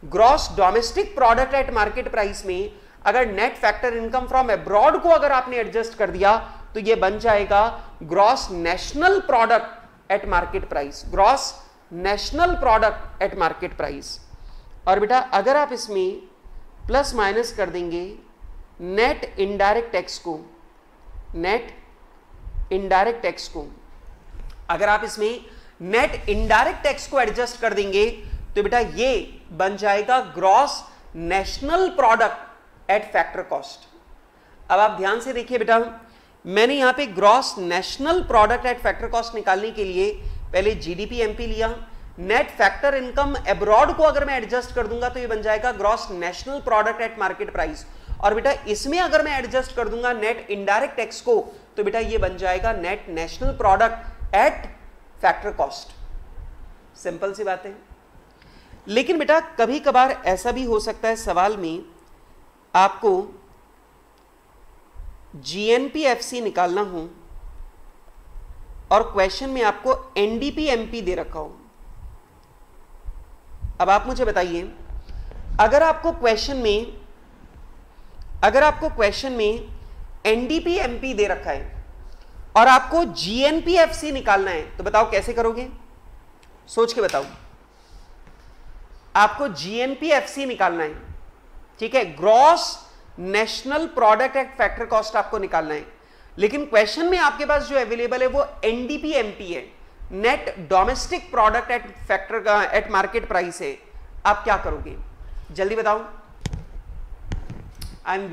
Gross domestic product at market price में अगर net factor income from abroad को अगर आपने एडजस्ट कर दिया तो ये बन जाएगा gross national product at market price, gross national product at market price. और बेटा अगर आप इसमें प्लस माइनस कर देंगे नेट इनडायरेक्ट टैक्स को, नेट इनडायरेक्ट टैक्स को अगर आप इसमें नेट इनडायरेक्ट टैक्स को एडजस्ट कर देंगे तो बेटा ये बन जाएगा gross national product at factor cost. अब आप ध्यान से देखिए बेटा, मैंने यहां पे gross national product at factor cost निकालने के लिए पहले जीडीपी एमपी लिया, नेट फैक्टर इनकम एब्रॉड को अगर मैं एडजस्ट कर दूंगा तो ये बन जाएगा gross national product at market price. और बेटा इसमें अगर मैं एडजस्ट कर दूंगा नेट इनडायरेक्ट टैक्स को तो बेटा ये बन जाएगा net national product at factor cost. Simple सी बात है। लेकिन बेटा कभी कभार ऐसा भी हो सकता है सवाल में आपको जीएनपीएफसी निकालना हो और क्वेश्चन में आपको एनडीपीएमपी दे रखा हो, अब आप मुझे बताइए, अगर आपको क्वेश्चन में एनडीपीएमपी दे रखा है और आपको जीएनपीएफसी निकालना है, तो बताओ कैसे करोगे? सोच के बताओ। आपको जीएनपीएफसी निकालना है, ठीक है, gross national product at factor cost आपको निकालना है, लेकिन क्वेश्चन में आपके पास जो अवेलेबल है वो एनडीपीएमपी है, net domestic product at factor का एट मार्केट प्राइस है। आप क्या करोगे? जल्दी बताओ। आई am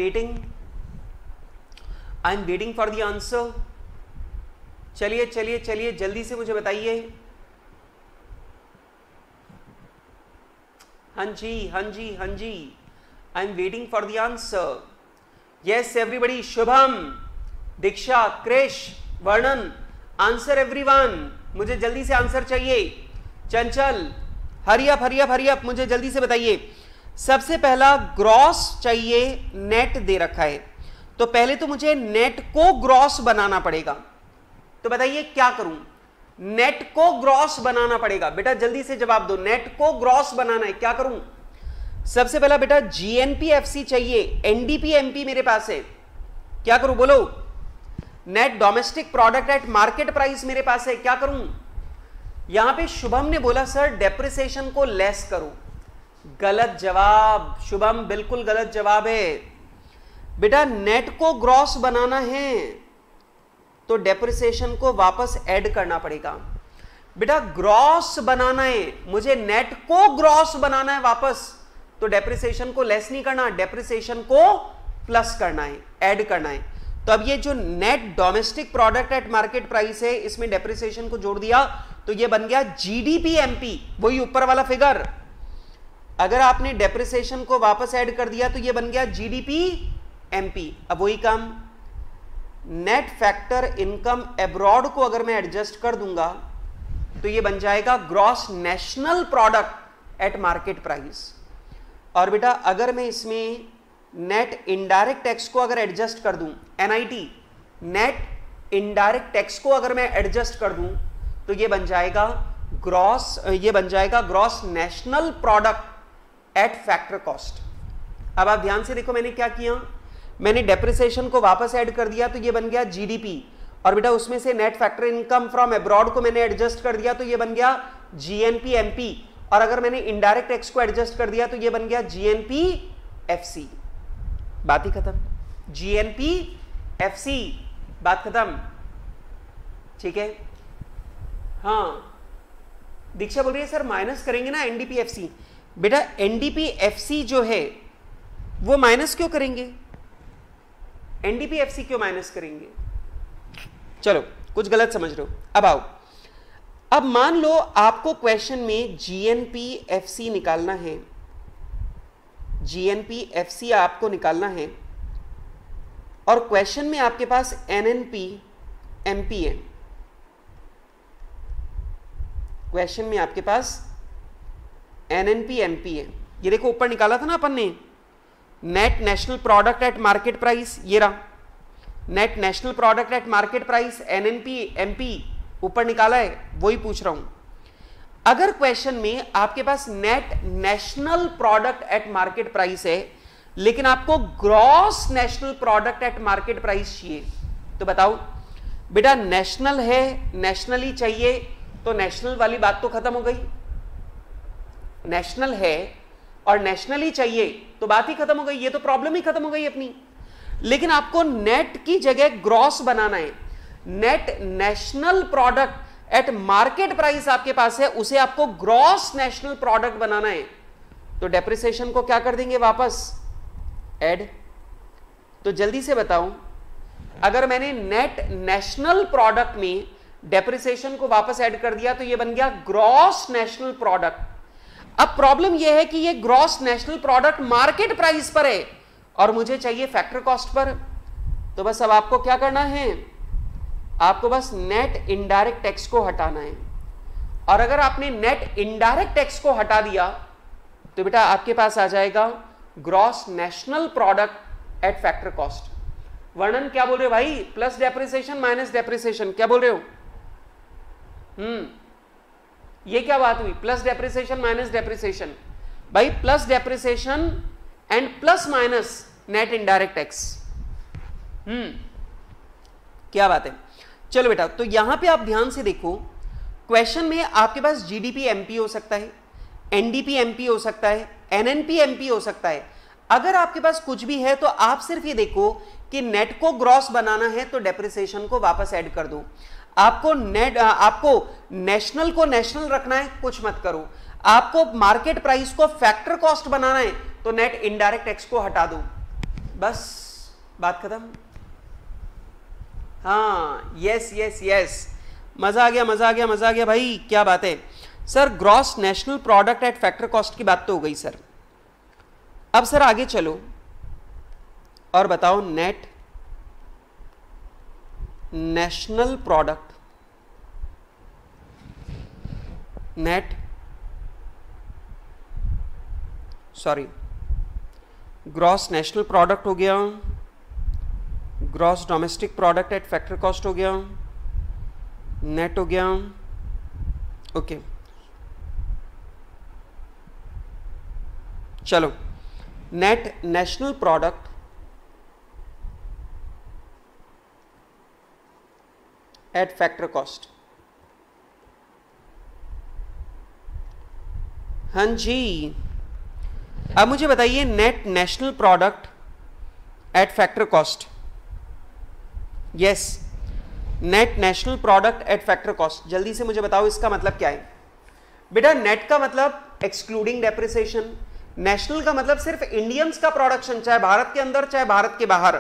waiting for the answer. चलिए चलिए चलिए जल्दी से मुझे बताइए। हाँ जी हाँ जी हाँ जी, I am waiting for the answer. Yes everybody, Shubham, Diksha, Krish, Varnan, answer everyone, मुझे जल्दी से आंसर चाहिए। चंचल, हरी अप, मुझे जल्दी से बताइए। सबसे पहला ग्रॉस चाहिए, नेट दे रखा है, तो पहले तो मुझे नेट को ग्रॉस बनाना पड़ेगा। तो बताइए क्या करूं? नेट को ग्रॉस बनाना पड़ेगा। बेटा जल्दी से जवाब दो, नेट को ग्रॉस बनाना है, क्या करूं? सबसे पहला बेटा जीएनपीएफसी चाहिए, एनडीपीएमपी मेरे पास है, क्या करूं बोलो? Net domestic product at market price मेरे पास है, क्या करूं? यहां पे शुभम ने बोला सर डेप्रिसिएशन को लेस करो। गलत जवाब शुभम, बिल्कुल गलत जवाब है। बेटा नेट को ग्रॉस बनाना है तो डेप्रिसिएशन को वापस ऐड करना पड़ेगा। बेटा ग्रॉस बनाना है, मुझे नेट को ग्रॉस बनाना है वापस, तो डेप्रिसिएशन को लेस नहीं करना, डेप्रिसिएशन को प्लस करना है, ऐड करना है। तो अब ये जो net domestic product at market price है, इसमें डेप्रिसिएशन को जोड़ दिया तो ये बन गया जीडीपीएमपी, वही ऊपर वाला फिगर। अगर आपने डेप्रिसिएशन को वापस ऐड कर दिया तो ये बन गया जीडीपीएमपी। अब वही काम, नेट फैक्टर इनकम एब्रॉड को अगर मैं एडजस्ट कर दूंगा तो ये बन जाएगा gross national product at market price. और बेटा अगर मैं इसमें नेट इनडायरेक्ट टैक्स को अगर एडजस्ट कर दूं, एनआईटी, नेट इनडायरेक्ट टैक्स को अगर मैं एडजस्ट कर दूं तो ये बन जाएगा gross national product at factor cost. अब आप ध्यान से देखो, मैंने क्या किया, मैंने डेप्रिसिएशन को वापस ऐड कर दिया तो ये बन गया जीडीपी, और बेटा उसमें से net factor income from abroad को मैंने एडजस्ट कर दिया तो ये बन गया जीएनपीएमपी, और अगर मैंने इनडायरेक्ट टैक्स को एडजस्ट कर दिया तो ये बन गया जीएनपीएफसी। बात ही खत्म, जीएनपीएफसी, बात खत्म, ठीक है। हाँ दीक्षा बोल रही है सर माइनस करेंगे ना एनडीपीएफसी। बेटा एनडीपीएफसी जो है वो माइनस क्यों करेंगे? एनडीपीएफसी क्यों माइनस करेंगे? चलो कुछ गलत समझ रहे हो। अब आओ, अब मान लो आपको क्वेश्चन में जीएनपीएफसी निकालना है, जीएनपीएफसी आपको निकालना है, और क्वेश्चन में आपके पास एनएनपीएमपी है, क्वेश्चन में आपके पास एनएनपीएमपी है। ये देखो ऊपर निकाला था ना अपन ने, net national product at market price, ये रहा net national product at market price, NNPMP ऊपर निकाला है, वही पूछ रहा हूं। अगर क्वेश्चन में आपके पास net national product at market price है लेकिन आपको gross national product at market price चाहिए, तो बताओ बेटा नेशनल है, नेशनली चाहिए, तो नेशनल वाली बात तो खत्म हो गई। नेशनल है और नेशनली चाहिए तो बात ही खत्म हो गई, ये तो प्रॉब्लम ही खत्म हो गई अपनी। लेकिन आपको नेट की जगह ग्रॉस बनाना है, net national product at market price आपके पास है, उसे आपको ग्रॉस नेशनल प्रोडक्ट बनाना है, तो डेप्रिसिएशन को क्या कर देंगे वापस ऐड। तो जल्दी से बताओ, अगर मैंने नेट नेशनल प्रोडक्ट में डेप्रिसिएशन को वापस ऐड कर दिया तो ये बन गया ग्रॉस नेशनल प्रोडक्ट। अब प्रॉब्लम यह है कि ये gross national product market price पर है और मुझे चाहिए फैक्टर कॉस्ट पर। तो बस अब आपको क्या करना है, आपको बस नेट इनडायरेक्ट टैक्स को हटाना है, और अगर आपने नेट इनडायरेक्ट टैक्स को हटा दिया तो बेटा आपके पास आ जाएगा gross national product at factor cost. वर्णन क्या बोल रहे हो भाई? प्लस डेप्रिसिएशन माइनस डेप्रिसिएशन, क्या बोल रहे हो? ये क्या बात हुई? प्लस डेप्रिसिएशन माइनस डेप्रिसिएशन भाई, plus depreciation and plus minus net indirect tax. क्या बात है। चलो बेटा, तो यहां पे आप ध्यान से देखो, क्वेश्चन में आपके पास जीडीपी एमपी हो सकता है, एनडीपी एमपी हो सकता है, एनएनपी एमपी हो सकता है। अगर आपके पास कुछ भी है तो आप सिर्फ ये देखो कि नेट को ग्रॉस बनाना है तो डेप्रिसिएशन को वापस ऐड कर दो। आपको नेशनल को नेशनल रखना है, कुछ मत करो। आपको मार्केट प्राइस को फैक्टर कॉस्ट बनाना है तो नेट इनडायरेक्ट टैक्स को हटा दो, बस बात खत्म। हाँ, यस यस यस, मजा आ गया, मजा आ गया, मजा आ गया भाई, क्या बात है sir. Gross national product at factor cost की बात तो हो गई सर। अब सर आगे चलो और बताओ net national product, net sorry gross national product हो गया, gross domestic product at factor cost हो गया, नेट हो गया, ओके। चलो, net national product at factor cost. हाँ जी, अब मुझे बताइए net national product at factor cost. Yes, net national product at factor cost, जल्दी से मुझे बताओ इसका मतलब क्या है। बेटा नेट का मतलब एक्सक्लूडिंग डेप्रिसिएशन, नेशनल का मतलब सिर्फ इंडियंस का प्रोडक्शन, चाहे भारत के अंदर चाहे भारत के बाहर,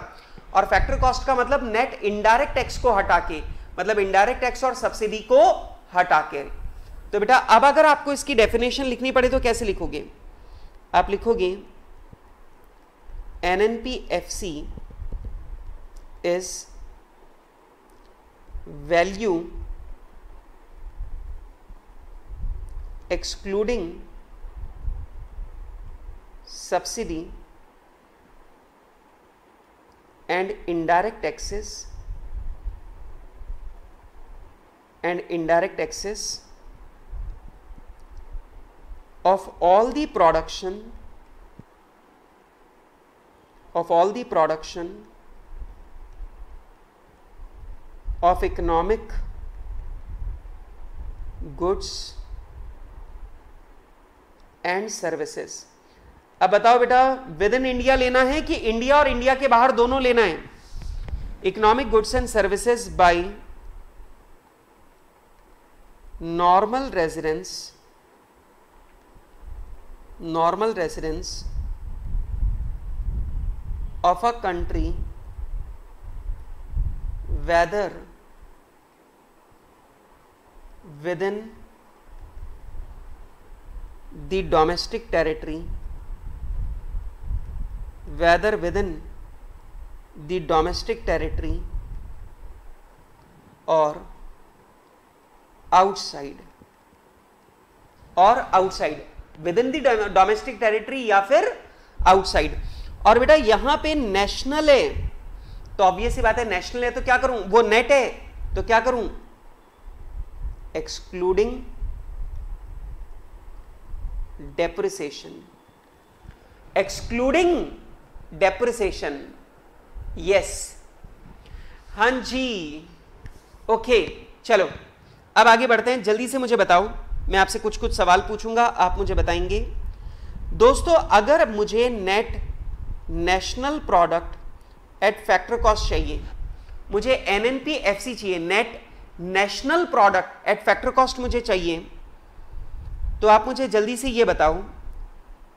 और फैक्टर कॉस्ट का मतलब नेट इनडायरेक्ट टैक्स को हटा के, मतलब इनडायरेक्ट टैक्स और सब्सिडी को हटा के। तो बेटा अब अगर आपको इसकी डेफिनेशन लिखनी पड़े तो कैसे लिखोगे? आप लिखोगे NNPFC is value excluding subsidy and indirect taxes of all the production of economic goods and services. अब बताओ बेटा, विद इन इंडिया लेना है कि इंडिया और इंडिया के बाहर दोनों लेना है? Economic goods and services by normal residence of a country whether with in the domestic territory, whether within the domestic territory or outside, within the domestic territory या फिर outside। और बेटा यहां पे नेशनल है तो ऑब्वियस सी बात है, नेशनल है तो क्या करूं, वो नेट है तो क्या करूं, एक्सक्लूडिंग डेप्रिसिएशन, यस, हाँ जी, ओके। चलो अब आगे बढ़ते हैं, जल्दी से मुझे बताओ, मैं आपसे कुछ कुछ सवाल पूछूंगा, आप मुझे बताएंगे। दोस्तों अगर मुझे net national product at factor cost चाहिए, मुझे NNPFC चाहिए, net national product at factor cost मुझे चाहिए, तो आप मुझे जल्दी से ये बताओ,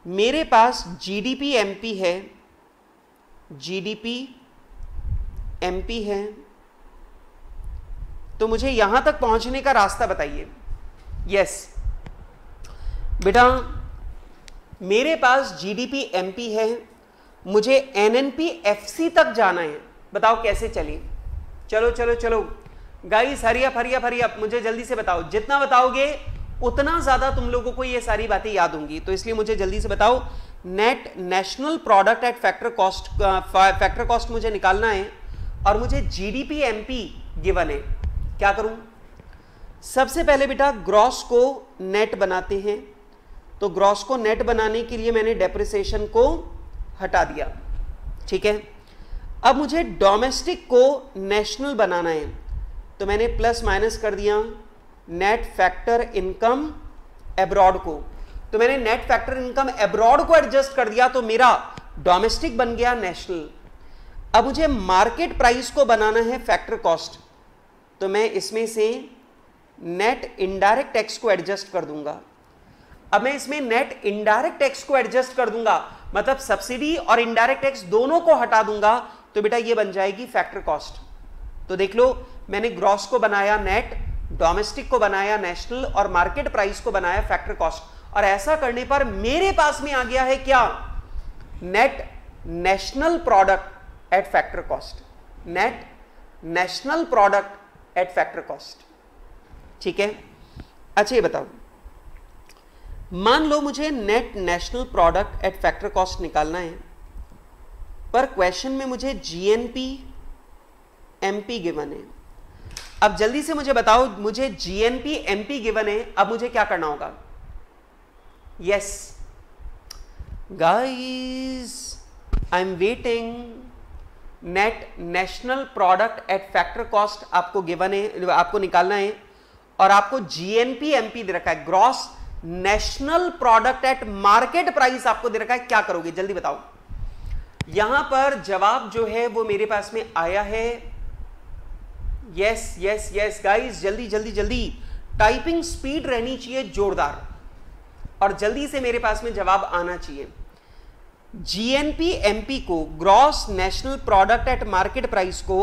मेरे पास जीडीपी एमपी है, तो मुझे यहां तक पहुंचने का रास्ता बताइए। यस बेटा, मेरे पास जीडीपी एमपी है, मुझे NNPFC तक जाना है, बताओ कैसे चले? चलो चलो चलो गाइस, हरी अप, मुझे जल्दी से बताओ, जितना बताओगे उतना ज्यादा तुम लोगों को ये सारी बातें याद होंगी, तो इसलिए मुझे जल्दी से बताओ, net national product at factor cost मुझे निकालना है, और मुझे जीडीपी एमपी गिवन है, क्या करूं? सबसे पहले बेटा ग्रॉस को नेट बनाते हैं, तो ग्रॉस को नेट बनाने के लिए मैंने डेप्रिसिएशन को हटा दिया, ठीक है। अब मुझे डोमेस्टिक को नेशनल बनाना है, तो मैंने प्लस माइनस कर दिया नेट फैक्टर इनकम एब्रॉड को, तो मैंने नेट फैक्टर इनकम एब्रॉड को एडजस्ट कर दिया, तो मेरा डोमेस्टिक बन गया नेशनल। अब मुझे मार्केट प्राइस को बनाना है फैक्टर कॉस्ट, तो मैं इसमें से नेट इनडायरेक्ट टैक्स को एडजस्ट कर दूंगा। अब मैं इसमें नेट इनडायरेक्ट टैक्स को एडजस्ट कर दूंगा, मतलब सब्सिडी और इनडायरेक्ट टैक्स दोनों को हटा दूंगा, तो बेटा ये बन जाएगी फैक्टर कॉस्ट। तो देख लो, मैंने ग्रॉस को बनाया नेट, डोमेस्टिक को बनाया नेशनल और मार्केट प्राइस को बनाया फैक्टर कॉस्ट। और ऐसा करने पर मेरे पास में आ गया है क्या? Net national product at factor cost, net national product at factor cost, ठीक है। अच्छा ये बताओ, मान लो मुझे net national product at factor cost निकालना है, पर क्वेश्चन में मुझे जीएनपी एमपी गिवन है। अब जल्दी से मुझे बताओ, मुझे जीएनपी एमपी गिवन है, अब मुझे क्या करना होगा? Yes guys, I am waiting. Net national product at factor cost आपको गिवन है, आपको निकालना है, और आपको जीएनपी एमपी दे रखा है, gross national product at market price आपको दे रखा है। क्या करोगे जल्दी बताओ? यहां पर जवाब जो है वो मेरे पास में आया है। यस यस यस गाइस, जल्दी जल्दी जल्दी, टाइपिंग स्पीड रहनी चाहिए जोरदार, और जल्दी से मेरे पास में जवाब आना चाहिए। जीएनपी एमपी को, gross national product at market price को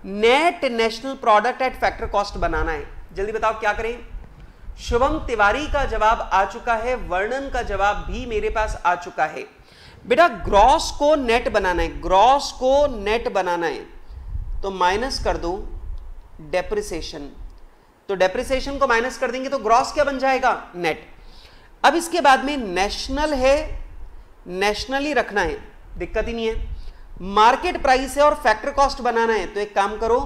net national product at factor cost बनाना है। जल्दी बताओ क्या करें? शुभम तिवारी का जवाब आ चुका है, वर्णन का जवाब भी मेरे पास आ चुका है। बेटा ग्रॉस को नेट बनाना है, ग्रॉस को नेट बनाना है, तो माइनस कर दो डेप्रिसिएशन, तो डेप्रिसिएशन को माइनस कर देंगे तो ग्रॉस क्या बन जाएगा? नेट। अब इसके बाद में नेशनल है, नेशनल ही रखना है, दिक्कत ही नहीं है। मार्केट प्राइस है और फैक्टर कॉस्ट बनाना है, तो एक काम करो,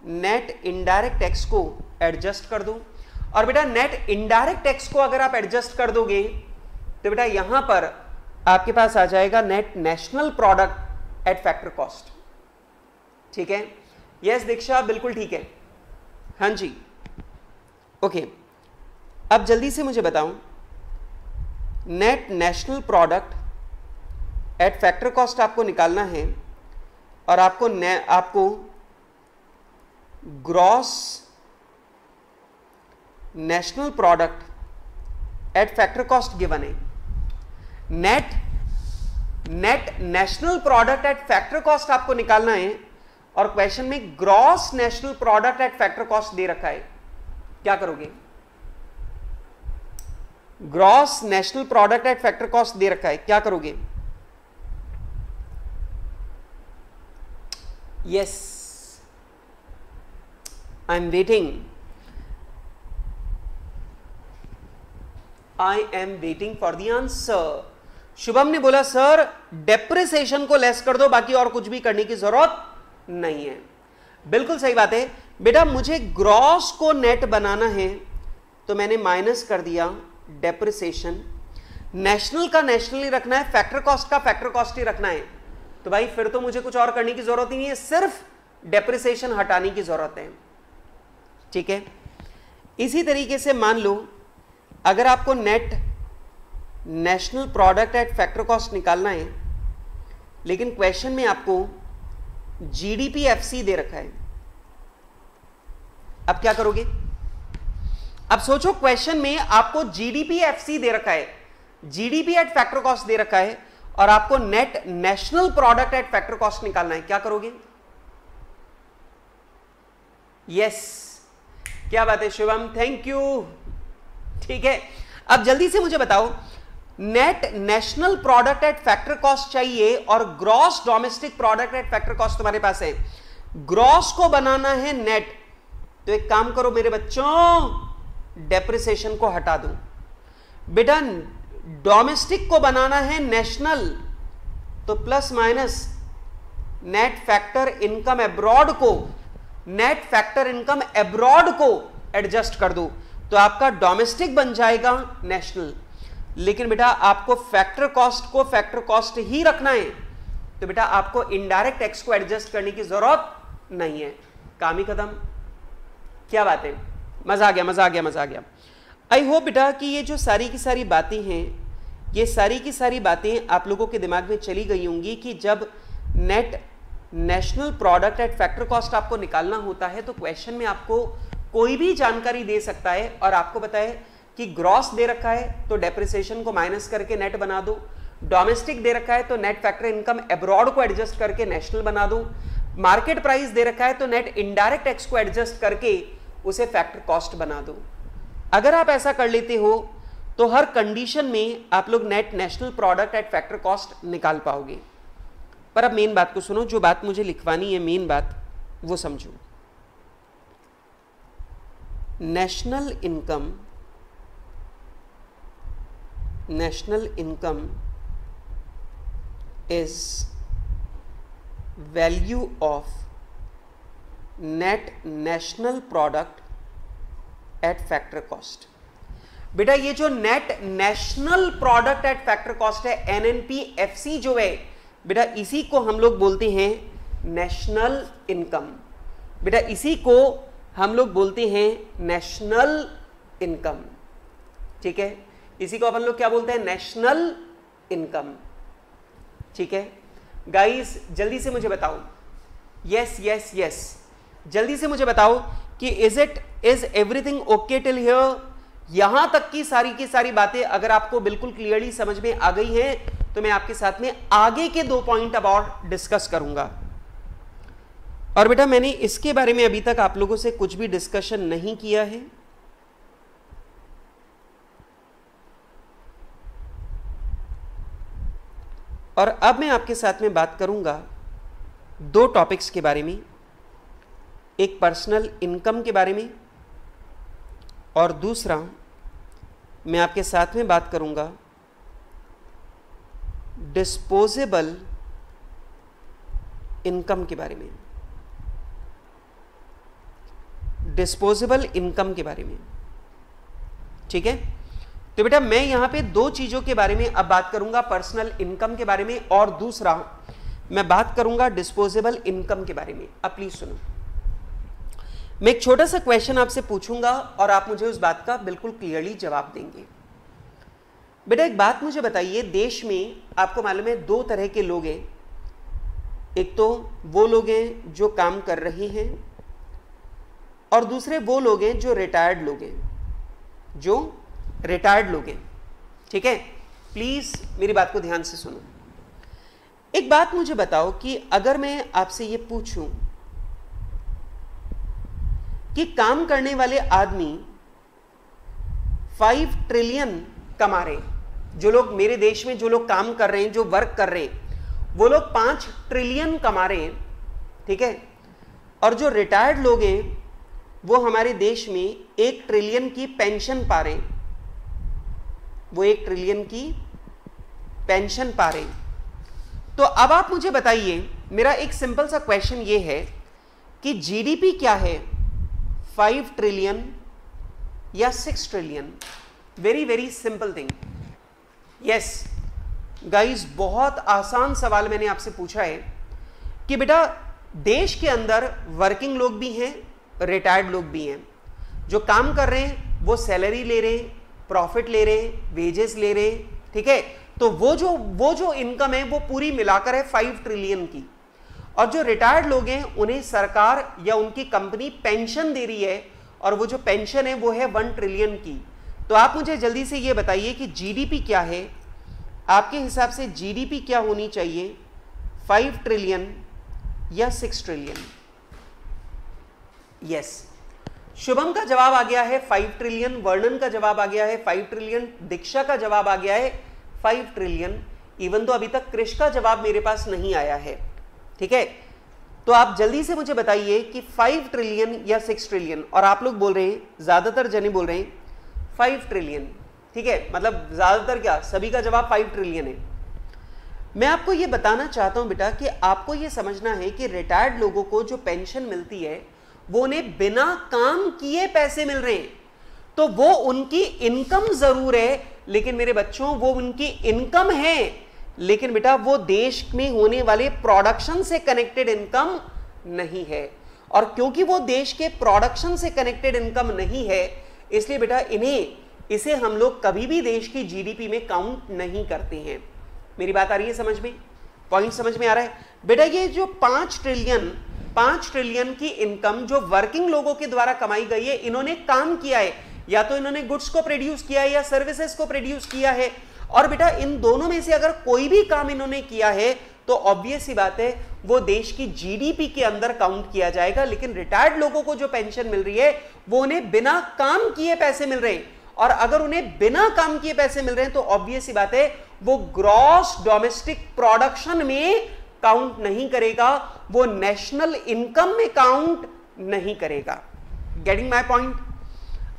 नेट इनडायरेक्ट टैक्स को एडजस्ट कर दो। और बेटा नेट इनडायरेक्ट टैक्स को अगर आप एडजस्ट कर दोगे तो बेटा यहां पर आपके पास आ जाएगा net national product at factor cost, ठीक है। यस दीक्षा, बिल्कुल ठीक है, हाँ जी, ओके। अब जल्दी से मुझे बताओ, net national product at factor cost आपको निकालना है, और आपको gross national product at factor cost given है। Net national product at factor cost आपको निकालना है, और क्वेश्चन में gross national product at factor cost दे रखा है। क्या करोगे? Gross national product at factor cost दे रखा है, क्या करोगे? Yes, I am waiting, I am waiting for the answer. Shubham ने बोला सर डेप्रिसिएशन को लेस कर दो, बाकी और कुछ भी करने की जरूरत नहीं है। बिल्कुल सही बात है बेटा, मुझे ग्रॉस को नेट बनाना है, तो मैंने माइनस कर दिया डेप्रिसिएशन। नेशनल का नेशनल ही रखना है, फैक्टर कॉस्ट का फैक्टर कॉस्ट ही रखना है, तो भाई फिर तो मुझे कुछ और करने की जरूरत ही नहीं है, सिर्फ डेप्रिसिएशन हटाने की जरूरत है, ठीक है। इसी तरीके से मान लो अगर आपको net national product at factor cost निकालना है, लेकिन क्वेश्चन में आपको जीडीपी एफसी दे रखा है, अब क्या करोगे? अब सोचो, क्वेश्चन में आपको जीडीपी एफसी दे रखा है, जीडीपी एट फैक्टर कॉस्ट दे रखा है, और आपको net national product at factor cost निकालना है, क्या करोगे? यस, क्या बात है शुभम, थैंक यू, ठीक है। अब जल्दी से मुझे बताओ, net national product at factor cost चाहिए और gross domestic product at factor cost तुम्हारे पास है। ग्रॉस को बनाना है नेट, तो एक काम करो मेरे बच्चों, डेप्रिसिएशन को हटा दो। बेटा डोमेस्टिक को बनाना है नेशनल, तो plus minus net factor income abroad को, नेट फैक्टर इनकम एब्रॉड को एडजस्ट कर दो तो आपका डोमेस्टिक बन जाएगा नेशनल। लेकिन बेटा आपको फैक्टर कॉस्ट को फैक्टर कॉस्ट ही रखना है, तो बेटा आपको इनडायरेक्ट टैक्स को एडजस्ट करने की जरूरत नहीं है। काम ही खत्म। क्या बात है, मजा आ गया, मजा आ गया, मजा आ गया। आई होप बेटा कि ये जो सारी की सारी बातें हैं, ये सारी की सारी बातें आप लोगों के दिमाग में चली गई होंगी कि जब net national product at factor cost आपको निकालना होता है तो क्वेश्चन में आपको कोई भी जानकारी दे सकता है और आपको बताए कि ग्रॉस दे रखा है तो डेप्रिसिएशन को माइनस करके नेट बना दो, डोमेस्टिक दे रखा है तो नेट फैक्टर इनकम एब्रॉड को एडजस्ट करके नेशनल बना दो, मार्केट प्राइस दे रखा है तो नेट इनडायरेक्ट टैक्स को एडजस्ट करके उसे फैक्टर कॉस्ट बना दो। अगर आप ऐसा कर लेते हो तो हर कंडीशन में आप लोग net national product at factor cost निकाल पाओगे। पर अब मेन बात को सुनो, जो बात मुझे लिखवानी है मेन बात वो समझो। National income is value of net national product at factor cost. बेटा ये जो net national product at factor cost है, NNPFC जो है बेटा, इसी को हम लोग बोलते हैं नेशनल इनकम। बेटा इसी को हम लोग बोलते हैं नेशनल इनकम, ठीक है। इसी को अपन लोग क्या बोलते हैं, नेशनल इनकम, ठीक है। गाइस जल्दी से मुझे बताओ, यस यस यस, जल्दी से मुझे बताओ कि is everything okay till here. यहां तक की सारी बातें अगर आपको बिल्कुल क्लियरली समझ में आ गई हैं तो मैं आपके साथ में आगे के 2 पॉइंट अब और डिस्कस करूंगा। और बेटा मैंने इसके बारे में अभी तक आप लोगों से कुछ भी डिस्कशन नहीं किया है। और अब मैं आपके साथ में बात करूंगा 2 टॉपिक्स के बारे में, एक पर्सनल इनकम के बारे में और दूसरा मैं आपके साथ में बात करूंगा डिस्पोजेबल इनकम के बारे में, डिस्पोजेबल इनकम के बारे में, ठीक है। तो बेटा मैं यहां पे 2 चीजों के बारे में अब बात करूंगा, पर्सनल इनकम के बारे में और दूसरा मैं बात करूंगा डिस्पोजेबल इनकम के बारे में। अब प्लीज सुनो, मैं एक छोटा सा क्वेश्चन आपसे पूछूंगा और आप मुझे उस बात का बिल्कुल क्लियरली जवाब देंगे। बेटा एक बात मुझे बताइए, देश में आपको मालूम है 2 तरह के लोग हैं। एक तो वो लोग हैं जो काम कर रहे हैं और दूसरे वो लोग हैं जो रिटायर्ड लोग हैं, जो रिटायर्ड लोग हैं, ठीक है। प्लीज मेरी बात को ध्यान से सुनो। एक बात मुझे बताओ कि अगर मैं आपसे ये पूछूं कि काम करने वाले आदमी 5 ट्रिलियन कमा रहे हैं, जो लोग मेरे देश में जो लोग काम कर रहे हैं, जो वर्क कर रहे हैं, वो लोग 5 ट्रिलियन कमा रहे हैं, ठीक है। और जो रिटायर्ड लोग हैं वो हमारे देश में 1 ट्रिलियन की पेंशन पा रहे हैं, वो 1 ट्रिलियन की पेंशन पा रहे हैं। तो अब आप मुझे बताइए, मेरा एक सिंपल सा क्वेश्चन ये है कि जीडीपी क्या है, 5 ट्रिलियन या 6 trillion? Very very simple thing. Yes guys, बहुत आसान सवाल मैंने आपसे पूछा है कि बेटा देश के अंदर वर्किंग लोग भी हैं, रिटायर्ड लोग भी हैं। जो काम कर रहे हैं वो सैलरी ले रहे हैं, प्रॉफिट ले रहे हैं, वेजेस ले रहे हैं, ठीक है। तो वो जो इनकम है वो पूरी मिलाकर है 5 ट्रिलियन की। और जो रिटायर्ड लोग हैं उन्हें सरकार या उनकी कंपनी पेंशन दे रही है, और वो जो पेंशन है वो है 1 ट्रिलियन की। तो आप मुझे जल्दी से ये बताइए कि जीडीपी क्या है, आपके हिसाब से जीडीपी क्या होनी चाहिए, 5 ट्रिलियन या 6 ट्रिलियन? यस, शुभम का जवाब आ गया है 5 ट्रिलियन, वर्णन का जवाब आ गया है 5 ट्रिलियन, दीक्षा का जवाब आ गया है 5 ट्रिलियन। इवन तो अभी तक कृष का जवाब मेरे पास नहीं आया है, ठीक है। तो आप जल्दी से मुझे बताइए कि 5 ट्रिलियन या 6 ट्रिलियन। और आप लोग बोल रहे हैं, ज्यादातर जने बोल रहे हैं 5 ट्रिलियन, ठीक है। मतलब ज्यादातर क्या, सभी का जवाब 5 ट्रिलियन है। मैं आपको ये बताना चाहता हूं बेटा कि आपको ये समझना है कि रिटायर्ड लोगों को जो पेंशन मिलती है वो उन्हें बिना काम किए पैसे मिल रहे हैं, तो वो उनकी इनकम जरूर है, लेकिन मेरे बच्चों वो उनकी इनकम है, लेकिन बेटा वो देश में होने वाले प्रोडक्शन से कनेक्टेड इनकम नहीं है। और क्योंकि वो देश के प्रोडक्शन से कनेक्टेड इनकम नहीं है, इसलिए बेटा इसे हम लोग कभी भी देश की जीडीपी में काउंट नहीं करते हैं। मेरी बात आ रही है समझ में? पॉइंट समझ में आ रहा है बेटा? ये जो 5 ट्रिलियन की इनकम जो वर्किंग लोगों के द्वारा कमाई गई है, इन्होंने काम किया है, या तो इन्होंने गुड्स को प्रोड्यूस किया है या सर्विसेज को प्रोड्यूस किया है। और बेटा इन दोनों में से अगर कोई भी काम इन्होंने किया है तो ऑब्वियस सी बात है वो देश की जीडीपी के अंदर काउंट किया जाएगा। लेकिन रिटायर्ड लोगों को जो पेंशन मिल रही है वो उन्हें बिना काम किए पैसे मिल रहे हैं, और अगर उन्हें बिना काम किए पैसे मिल रहे हैं तो ऑब्वियस सी बात है वो ग्रॉस डोमेस्टिक प्रोडक्शन में काउंट नहीं करेगा, वो नेशनल इनकम में काउंट नहीं करेगा। Getting my point?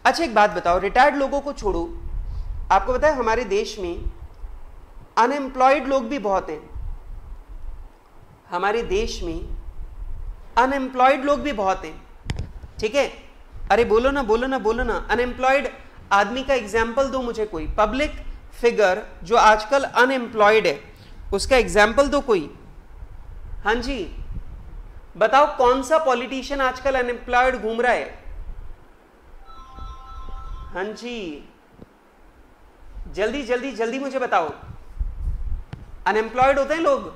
अच्छा एक बात बताओ, रिटायर्ड लोगों को छोड़ो, आपको पता है हमारे देश में अनएम्प्लॉयड लोग भी बहुत हैं। हमारे देश में अनएम्प्लॉयड लोग भी बहुत हैं, ठीक है? अरे बोलो ना, बोलो ना, बोलो ना। अनएम्प्लॉयड आदमी का एग्जाम्पल दो मुझे, कोई पब्लिक फिगर जो आजकल अनएम्प्लॉयड है उसका एग्जाम्पल दो कोई। हाँ जी बताओ, कौन सा पॉलिटिशियन आजकल अनएम्प्लॉयड घूम रहा है? हाँ जी जल्दी जल्दी जल्दी मुझे बताओ। अनएम्प्लॉयड होते हैं लोग?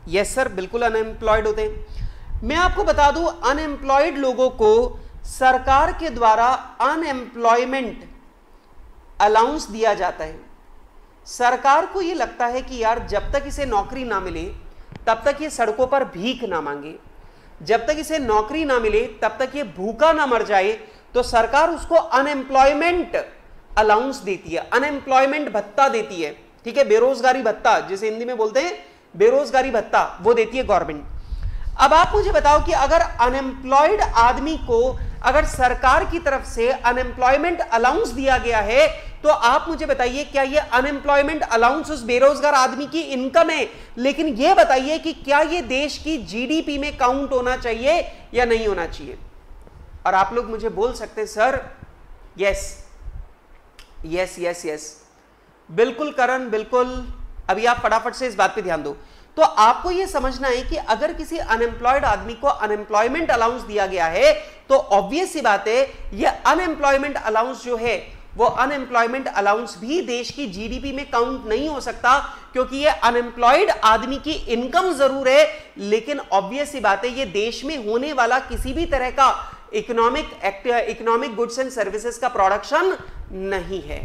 यस सर, बिल्कुल अनएम्प्लॉयड होते हैं। मैं आपको बता दूं, अनएम्प्लॉयड लोगों को सरकार के द्वारा अनएम्प्लॉयमेंट अलाउंस दिया जाता है। सरकार को यह लगता है कि यार जब तक इसे नौकरी ना मिले तब तक ये सड़कों पर भीख ना मांगे, जब तक इसे नौकरी ना मिले तब तक ये भूखा ना मर जाए, तो सरकार उसको अनएम्प्लॉयमेंट अलाउंस देती है, अनएम्प्लॉयमेंट भत्ता देती है, ठीक है? बेरोजगारी भत्ता जिसे हिंदी में बोलते हैं बेरोजगारी भत्ता, वो देती है गवर्नमेंट। अब आप मुझे बताओ कि अगर अनएम्प्लॉयड आदमी को अगर सरकार की तरफ से अनएम्प्लॉयमेंट अलाउंस दिया गया है, तो आप मुझे बताइए क्या ये अनएम्प्लॉयमेंट अलाउंस उस बेरोजगार आदमी की इनकम है? लेकिन ये बताइए कि क्या ये देश की जीडीपी में काउंट होना चाहिए या नहीं होना चाहिए? और आप लोग मुझे बोल सकते हैं sir yes yes yes yes, बिल्कुल करण, बिल्कुल। अभी आप फटाफट से इस बात पे ध्यान दो। तो आपको यह समझना है कि अगर किसी अनएम्प्लॉयड आदमी को अनएम्प्लॉयमेंट अलाउंस दिया गया है तो ऑब्वियस सी बात है यह अनएम्प्लॉयमेंट अलाउंस जो है वो अनएम्प्लॉयमेंट अलाउंस भी देश की जीडीपी में काउंट नहीं हो सकता, क्योंकि यह अनएम्प्लॉयड आदमी की इनकम जरूर है, लेकिन ऑब्वियस सी बात है यह देश में होने वाला किसी भी तरह का इकोनॉमिक गुड्स एंड सर्विसेज का प्रोडक्शन नहीं है।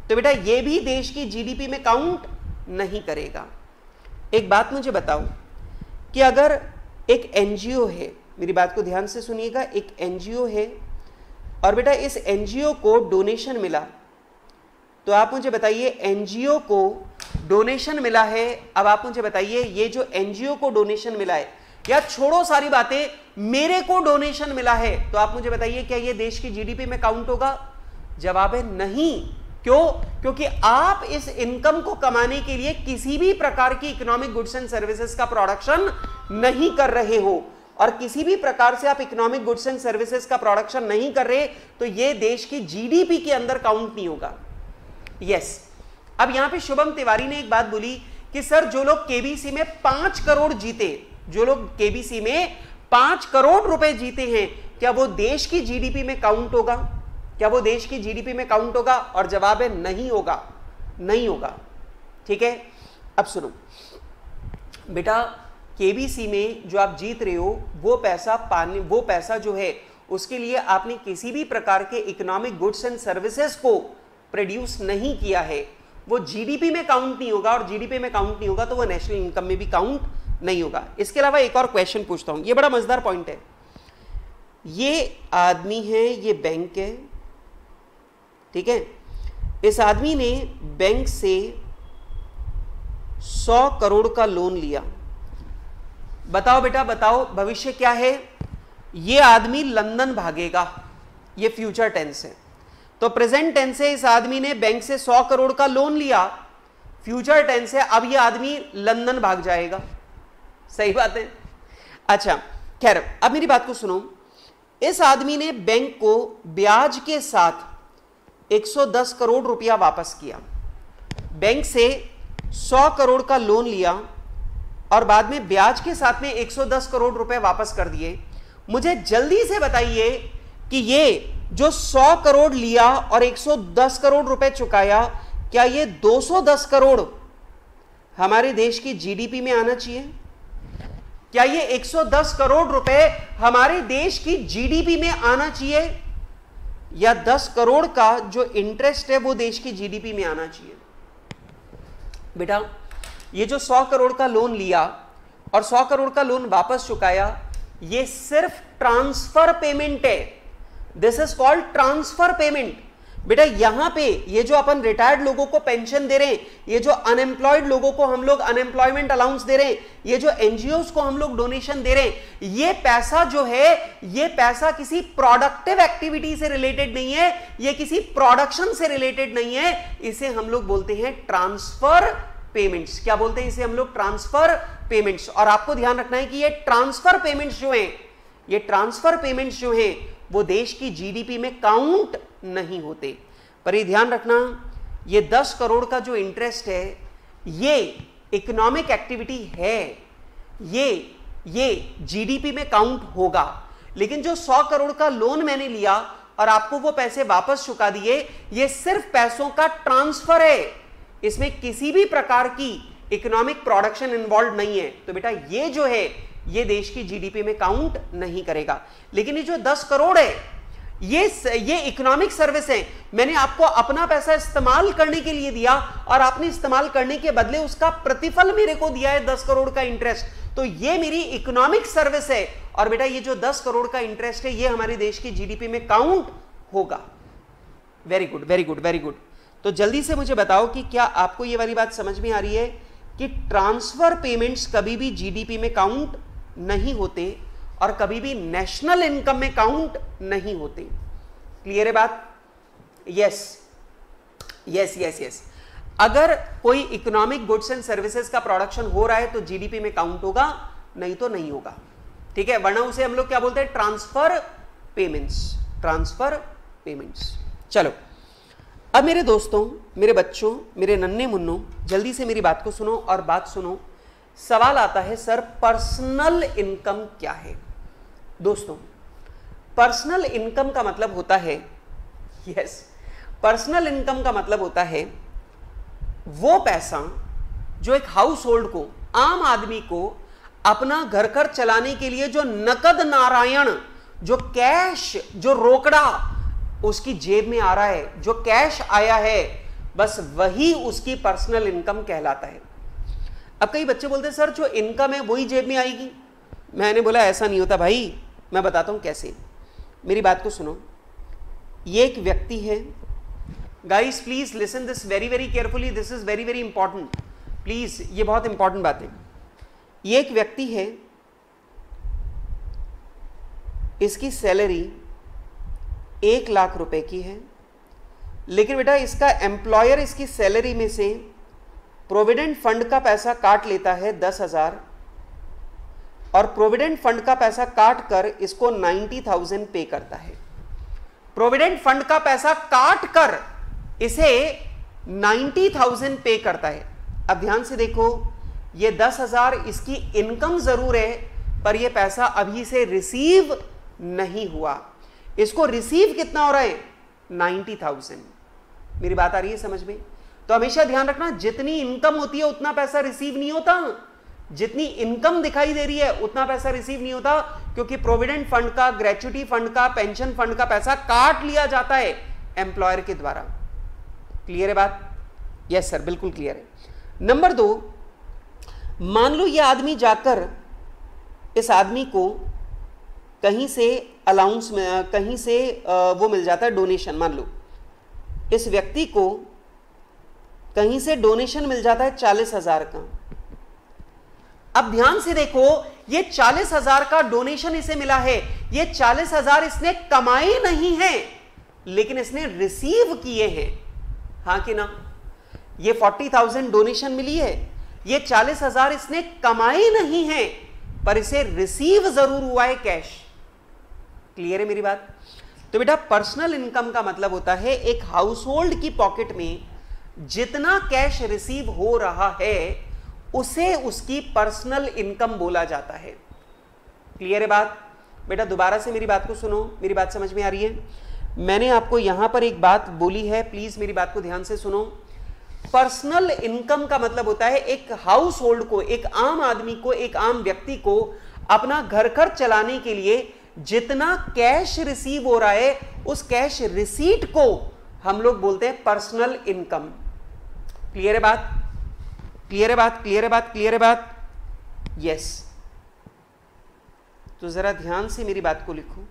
तो बेटा ये भी देश की जीडीपी में काउंट नहीं करेगा। एक बात मुझे बताओ कि अगर एक एनजीओ है, मेरी बात को ध्यान से सुनिएगा, एक एनजीओ है और बेटा इस एनजीओ को डोनेशन मिला, तो आप मुझे बताइए एनजीओ को डोनेशन मिला है। अब आप मुझे बताइए ये जो एनजीओ को डोनेशन मिला है, या छोड़ो सारी बातें, मेरे को डोनेशन मिला है, तो आप मुझे बताइए क्या ये देश की जीडीपी में काउंट होगा? जवाब है नहीं। क्यों? क्योंकि आप इस इनकम को कमाने के लिए किसी भी प्रकार की इकोनॉमिक गुड्स एंड सर्विसेज का प्रोडक्शन नहीं कर रहे हो, और किसी भी प्रकार से आप इकोनॉमिक गुड्स एंड सर्विसेज का प्रोडक्शन नहीं कर रहे तो ये देश की जीडीपी के अंदर काउंट नहीं होगा। यस। अब यहां पे शुभम तिवारी ने एक बात बोली कि सर जो लोग केबीसी में 5 करोड़ जीते, जो लोग केबीसी में 5 करोड़ रुपए जीते हैं, क्या वो देश की जीडीपी में काउंट होगा? क्या वो देश की जीडीपी में काउंट होगा? और जवाब है नहीं होगा, नहीं होगा। ठीक है, अब सुनो बेटा, केबीसी में जो आप जीत रहे हो वो पैसा जो है उसके लिए आपने किसी भी प्रकार के इकोनॉमिक गुड्स एंड सर्विसेज को प्रोड्यूस नहीं किया है, वो जीडीपी में काउंट नहीं होगा, और जीडीपी में काउंट नहीं होगा तो वो नेशनल इनकम में भी काउंट नहीं होगा। इसके अलावा एक और क्वेश्चन पूछता हूं, ये बड़ा मजेदार पॉइंट है। ये आदमी है, ये बैंक है, ठीक है, इस आदमी ने बैंक से 100 करोड़ का लोन लिया। बताओ बेटा, बताओ भविष्य क्या है? ये आदमी लंदन भागेगा, ये फ्यूचर टेंस है। तो प्रेजेंट टेंस है, इस आदमी ने बैंक से 100 करोड़ का लोन लिया, फ्यूचर टेंस है, अब ये आदमी लंदन भाग जाएगा, सही बात है। अच्छा खैर, अब मेरी बात को सुनो। इस आदमी ने बैंक को ब्याज के साथ 110 करोड़ रुपया वापस किया, बैंक से 100 करोड़ का लोन लिया और बाद में ब्याज के साथ में 110 करोड़ रुपए वापस कर दिए। मुझे जल्दी से बताइए कि ये जो 100 करोड़ लिया और 110 करोड़ रुपए चुकाया, क्या ये 210 करोड़ हमारे देश की जीडीपी में आना चाहिए? क्या ये 110 करोड़ रुपए हमारे देश की जीडीपी में आना चाहिए, या 10 करोड़ का जो इंटरेस्ट है वो देश की जीडीपी में आना चाहिए? बेटा ये जो 100 करोड़ का लोन लिया और 100 करोड़ का लोन वापस चुकाया, ये सिर्फ ट्रांसफर पेमेंट है। This is called transfer payment. बेटा यहां पे ये जो अपन रिटायर्ड लोगों को पेंशन दे रहे हैं, ये जो अनएम्प्लॉयड लोगों को हम लोग अनएम्प्लॉयमेंट अलाउंस दे रहे हैं, ये जो एनजीओस को हम लोग डोनेशन दे रहे हैं, ये पैसा जो है, ये पैसा किसी प्रोडक्टिव एक्टिविटी से रिलेटेड नहीं है, ये किसी प्रोडक्शन से रिलेटेड नहीं है। इसे हम लोग बोलते हैं ट्रांसफर पेमेंट्स। क्या बोलते हैं इसे हम लोग? Transfer payments. और आपको ध्यान रखना है कि ये ट्रांसफर पेमेंट्स जो हैं, ये ट्रांसफर पेमेंट्स जो हैं वो देश की जीडीपी में काउंट नहीं होते। पर ये ध्यान रखना, ये 10 करोड़ का जो इंटरेस्ट है ये इकोनॉमिक एक्टिविटी है, ये जीडीपी में काउंट होगा। लेकिन जो 100 करोड़ का लोन मैंने लिया और आपको वो पैसे वापस चुका दिए, ये सिर्फ पैसों का ट्रांसफर है, इसमें किसी भी प्रकार की इकोनॉमिक प्रोडक्शन इन्वॉल्व नहीं है। तो बेटा ये जो है ये देश की जीडीपी में काउंट नहीं करेगा। लेकिन ये जो 10 करोड़ है ये इकोनॉमिक सर्विस है, मैंने आपको अपना पैसा इस्तेमाल करने के लिए दिया और आपने इस्तेमाल करने के बदले उसका प्रतिफल मेरे को दिया है 10 करोड़ का इंटरेस्ट, तो ये मेरी इकोनॉमिक सर्विस है। और बेटा ये जो 10 करोड़ का इंटरेस्ट है ये हमारे देश की जीडीपी में काउंट होगा। Very good, very good, very good. तो जल्दी से मुझे बताओ कि क्या आपको ये वाली बात समझ में आ रही है कि ट्रांसफर पेमेंट्स कभी भी जीडीपी में काउंट नहीं होते और कभी भी नेशनल इनकम में काउंट नहीं होते। क्लियर है बात? Yes yes yes yes. अगर कोई इकोनॉमिक गुड्स एंड सर्विसेज का प्रोडक्शन हो रहा है तो जीडीपी में काउंट होगा, नहीं तो नहीं होगा। ठीक है, वरना उसे हम लोग क्या बोलते हैं? Transfer payments, transfer payments. चलो अब मेरे दोस्तों, मेरे बच्चों, मेरे नन्हे मुन्नों, जल्दी से मेरी बात को सुनो और बात सुनो। सवाल आता है सर पर्सनल इनकम क्या है? दोस्तों पर्सनल इनकम का मतलब होता है, यस, पर्सनल इनकम का मतलब होता है वो पैसा जो एक हाउस होल्ड को, आम आदमी को अपना घर खर्च चलाने के लिए जो नकद नारायण, जो कैश, जो रोकड़ा उसकी जेब में आ रहा है, जो कैश आया है, बस वही उसकी पर्सनल इनकम कहलाता है। अब कई बच्चे बोलते हैं सर जो इनकम है वही जेब में आएगी। मैंने बोला ऐसा नहीं होता भाई, मैं बताता हूं कैसे। मेरी बात को सुनो। ये एक व्यक्ति है, guys please listen this very very carefully, this is very very important, please, ये बहुत इंपॉर्टेंट बात है। ये एक व्यक्ति है, इसकी सैलरी 1 लाख रुपए की है, लेकिन बेटा इसका एम्प्लॉयर इसकी सैलरी में से प्रोविडेंट फंड का पैसा काट लेता है 10,000 और प्रोविडेंट फंड का पैसा काट कर इसको 90,000 पे करता है। प्रोविडेंट फंड का पैसा काट कर इसे 90,000 पे करता है। अब ध्यान से देखो, ये 10,000 इसकी इनकम जरूर है, पर यह पैसा अभी से रिसीव नहीं हुआ। इसको रिसीव कितना हो रहा है? 90,000। मेरी बात आ रही है समझ में? तो हमेशा ध्यान रखना, जितनी इनकम होती है उतना पैसा रिसीव नहीं होता, जितनी इनकम दिखाई दे रही है उतना पैसा रिसीव नहीं होता, क्योंकि प्रोविडेंट फंड का, ग्रेच्युटी फंड का, पेंशन फंड का पैसा काट लिया जाता है एम्प्लॉयर के द्वारा। क्लियर है बात? यस सर, बिल्कुल क्लियर है। नंबर 2, मान लो यह आदमी जाकर इस आदमी को कहीं से अलाउंस में, कहीं से वो मिल जाता है डोनेशन। मान लो इस व्यक्ति को कहीं से डोनेशन मिल जाता है 40,000 का। अब ध्यान से देखो, ये 40,000 का डोनेशन इसे मिला है, ये 40,000 इसने कमाए नहीं है, लेकिन इसने रिसीव किए हैं, हाँ कि ना? ये 40,000 डोनेशन मिली है, ये 40,000 इसने कमाई नहीं है, पर इसे रिसीव जरूर हुआ है कैश। क्लियर है मेरी बात? तो बेटा पर्सनल इनकम का मतलब होता है एक हाउस होल्ड की पॉकेट में जितना कैश रिसीव हो रहा है उसे उसकी पर्सनल इनकम बोला जाता है। क्लियर है बात? बेटा दोबारा से मेरी बात को सुनो, मेरी बात समझ में आ रही है? मैंने आपको यहां पर एक बात बोली है, प्लीज मेरी बात को ध्यान से सुनो। पर्सनल इनकम का मतलब होता है एक हाउस होल्ड को, एक आम आदमी को, एक आम व्यक्ति को अपना घर खर्च चलाने के लिए जितना कैश रिसीव हो रहा है उस कैश रिसीट को हम लोग बोलते हैं पर्सनल इनकम। क्लियर है बात? क्लियर है बात? क्लियर है बात? क्लियर है बात? यस। तो जरा ध्यान से मेरी बात को लिखो।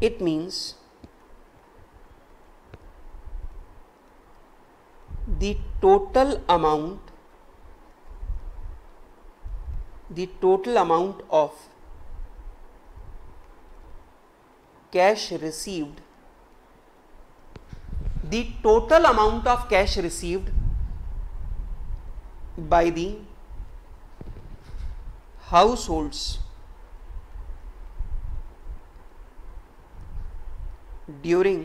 It means the total amount of cash received, the total amount of cash received by the households during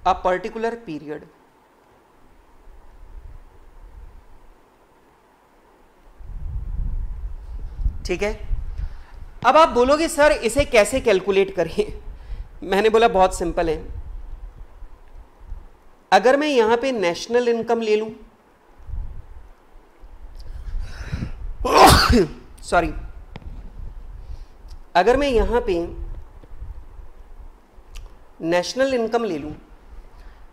a particular period ठीक है। अब आप बोलोगे सर इसे कैसे कैलकुलेट करें? मैंने बोला बहुत सिंपल है। अगर मैं यहां पे नेशनल इनकम ले लूं, सॉरी, अगर मैं यहां पे नेशनल इनकम ले लूं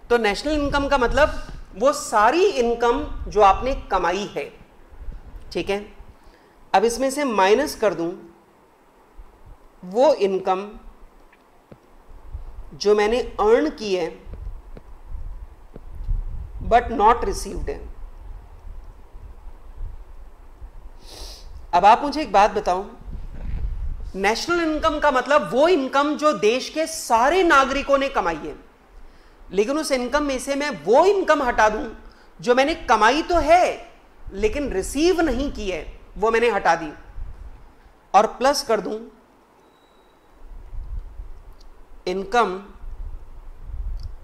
तो नेशनल इनकम का मतलब वो सारी इनकम जो आपने कमाई है, ठीक है। अब इसमें से माइनस कर दूं वो इनकम जो मैंने अर्न की है बट नॉट रिसीव्ड है। अब आप मुझे एक बात बताओ, नेशनल इनकम का मतलब वो इनकम जो देश के सारे नागरिकों ने कमाई है, लेकिन उस इनकम में से मैं वो इनकम हटा दूं जो मैंने कमाई तो है लेकिन रिसीव नहीं की है, वो मैंने हटा दी, और प्लस कर दूं income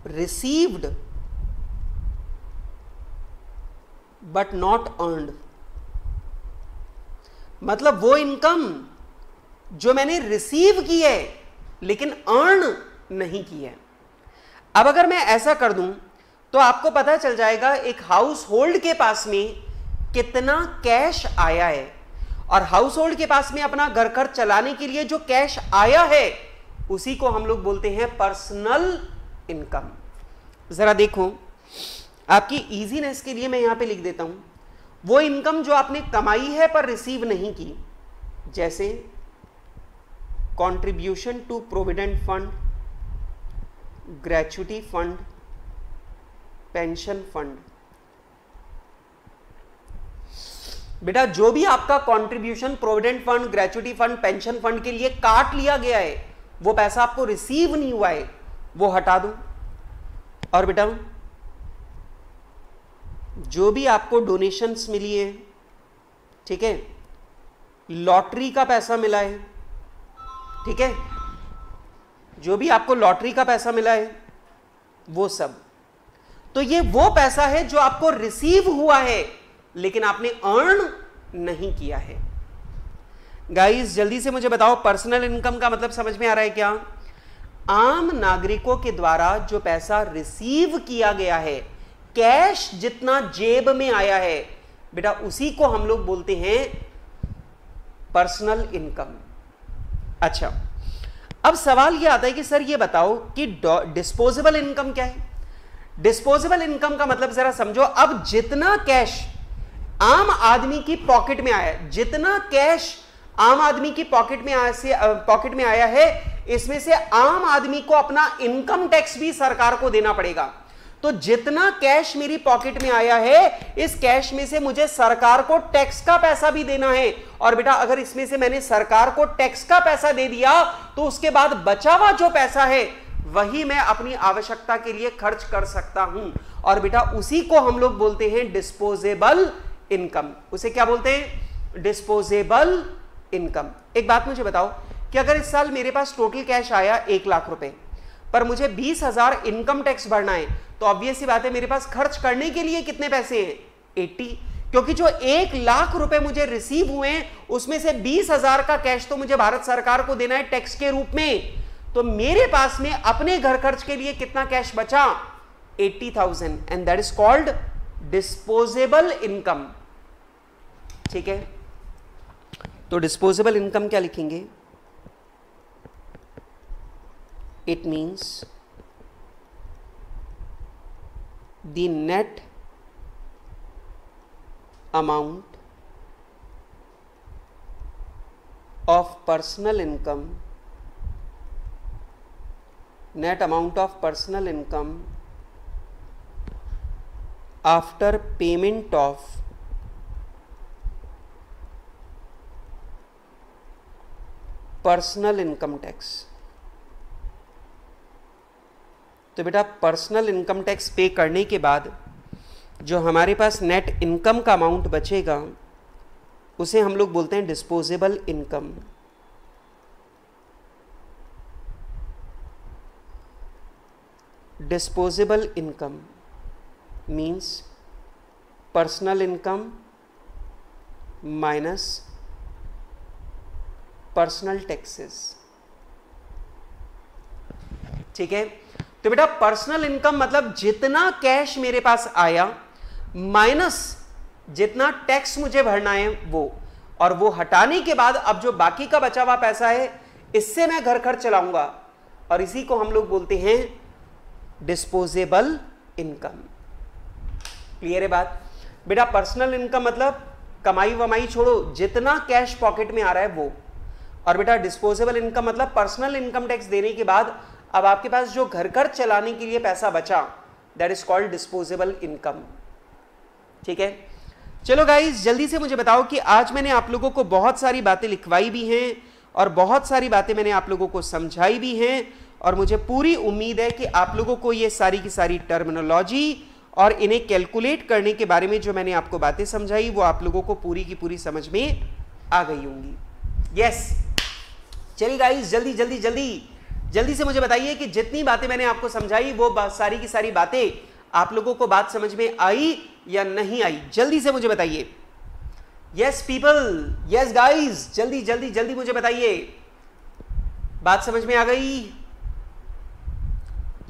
received but not earned. मतलब वो इनकम जो मैंने रिसीव की है लेकिन अर्न नहीं की है। अब अगर मैं ऐसा कर दूं तो आपको पता चल जाएगा एक हाउस होल्ड के पास में कितना कैश आया है, और हाउस होल्ड के पास में अपना घर खर्च चलाने के लिए जो कैश आया है उसी को हम लोग बोलते हैं पर्सनल इनकम। जरा देखो, आपकी इजीनेस के लिए मैं यहां पे लिख देता हूं वो इनकम जो आपने कमाई है पर रिसीव नहीं की, जैसे contribution to provident fund, gratuity fund, pension fund. बेटा जो भी आपका contribution provident fund, gratuity fund, pension fund के लिए काट लिया गया है, वो पैसा आपको रिसीव नहीं हुआ है, वो हटा दो। और बेटा जो भी आपको डोनेशंस मिली है, ठीक है, लॉटरी का पैसा मिला है, ठीक है, जो भी आपको लॉटरी का पैसा मिला है वो सब, तो ये वो पैसा है जो आपको रिसीव हुआ है लेकिन आपने अर्न नहीं किया है। गाइस जल्दी से मुझे बताओ, पर्सनल इनकम का मतलब समझ में आ रहा है क्या? आम नागरिकों के द्वारा जो पैसा रिसीव किया गया है, कैश जितना जेब में आया है, बेटा उसी को हम लोग बोलते हैं पर्सनल इनकम। अच्छा, अब सवाल यह आता है कि सर ये बताओ कि डिस्पोजेबल इनकम क्या है? डिस्पोजेबल इनकम का मतलब जरा समझो। अब जितना कैश आम आदमी की पॉकेट में आया, जितना कैश आम आदमी की पॉकेट में आया है, इसमें से आम आदमी को अपना इनकम टैक्स भी सरकार को देना पड़ेगा। तो जितना कैश मेरी पॉकेट में आया है, इस कैश में से मुझे सरकार को टैक्स का पैसा भी देना है। और बेटा अगर इसमें से मैंने सरकार को टैक्स का पैसा दे दिया तो उसके बाद बचा हुआ जो पैसा है वही मैं अपनी आवश्यकता के लिए खर्च कर सकता हूं। और बेटा उसी को हम लोग बोलते हैं डिस्पोजेबल इनकम। उसे क्या बोलते हैं? Disposable income. एक बात मुझे बताओ कि अगर इस साल मेरे पास टोटल कैश आया 1 लाख रुपए, पर मुझे 20,000 इनकम टैक्स भरना है, तो ऑब्वियस सी बात है मेरे पास खर्च करने के लिए कितने पैसे हैं? 80। क्योंकि जो 1 लाख रुपए मुझे रिसीव हुए हैं उसमें से 20,000 का कैश तो मुझे भारत सरकार को देना है टैक्स के रूप में। तो मेरे पास में अपने घर खर्च के लिए कितना कैश बचा? 80,000, and that is called disposable income. ठीक है, तो डिस्पोजेबल इनकम क्या लिखेंगे? It means the net amount of personal income, net amount of personal income after payment of personal income tax। तो बेटा पर्सनल इनकम टैक्स पे करने के बाद जो हमारे पास नेट इनकम का अमाउंट बचेगा उसे हम लोग बोलते हैं disposable income. Disposable income means personal income minus personal taxes. ठीक है, तो बेटा पर्सनल इनकम मतलब जितना कैश मेरे पास आया माइनस जितना टैक्स मुझे भरना है वो, और वो हटाने के बाद अब जो बाकी का बचा हुआ पैसा है इससे मैं घर खर्च चलाऊंगा, और इसी को हम लोग बोलते हैं डिस्पोजेबल इनकम। क्लियर है बात? बेटा पर्सनल इनकम मतलब कमाई वमाई छोड़ो, जितना कैश पॉकेट में आ रहा है वो, और बेटा डिस्पोजेबल इनकम मतलब पर्सनल इनकम टैक्स देने के बाद अब आपके पास जो घर खर्च चलाने के लिए पैसा बचा, that is called disposable income. ठीक है, चलो गाइस जल्दी से मुझे बताओ कि आज मैंने आप लोगों को बहुत सारी बातें लिखवाई भी हैं और बहुत सारी बातें मैंने आप लोगों को समझाई भी हैं, और मुझे पूरी उम्मीद है कि आप लोगों को ये सारी की सारी टर्मिनोलॉजी और इन्हें कैलकुलेट करने के बारे में जो मैंने आपको बातें समझाई वो आप लोगों को पूरी की पूरी समझ में आ गई होंगी। यस, चलिए गाइस जल्दी जल्दी जल्दी जल्दी से मुझे बताइए कि जितनी बातें मैंने आपको समझाई वो सारी की सारी बातें आप लोगों को बात समझ में आई या नहीं आई? जल्दी से मुझे बताइए। यस पीपल, यस गाइस, जल्दी जल्दी जल्दी मुझे बताइए, बात समझ में आ गई?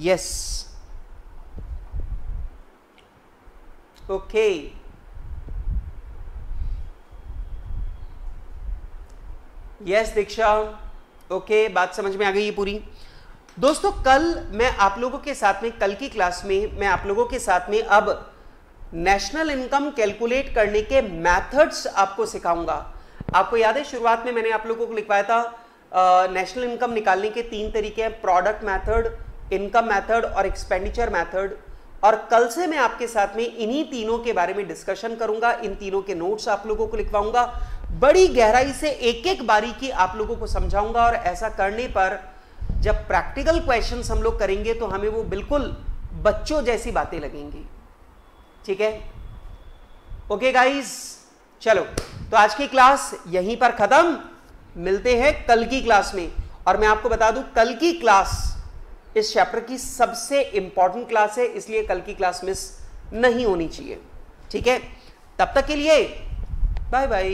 यस, ओके, यस दीक्षा, ओके, बात समझ में आ गई है पूरी। दोस्तों कल मैं आप लोगों के साथ में, कल की क्लास में मैं आप लोगों के साथ में अब नेशनल इनकम कैलकुलेट करने के मेथड्स आपको सिखाऊंगा। आपको याद है शुरुआत में मैंने आप लोगों को लिखवाया था नेशनल इनकम निकालने के 3 तरीके हैं, प्रोडक्ट मेथड, इनकम मेथड और एक्सपेंडिचर मेथड। और कल से मैं आपके साथ में इन्हीं तीनों के बारे में डिस्कशन करूंगा, इन तीनों के नोट्स आप लोगों को लिखवाऊंगा, बड़ी गहराई से एक एक बारीकी आप लोगों को समझाऊंगा। और ऐसा करने पर जब प्रैक्टिकल क्वेश्चंस हम लोग करेंगे तो हमें वो बिल्कुल बच्चों जैसी बातें लगेंगी। ठीक है, ओके गाइस, चलो तो आज की क्लास यहीं पर खत्म, मिलते हैं कल की क्लास में। और मैं आपको बता दूं कल की क्लास इस चैप्टर की सबसे इंपॉर्टेंट क्लास है, इसलिए कल की क्लास मिस नहीं होनी चाहिए। ठीक है, तब तक के लिए बाय बाय।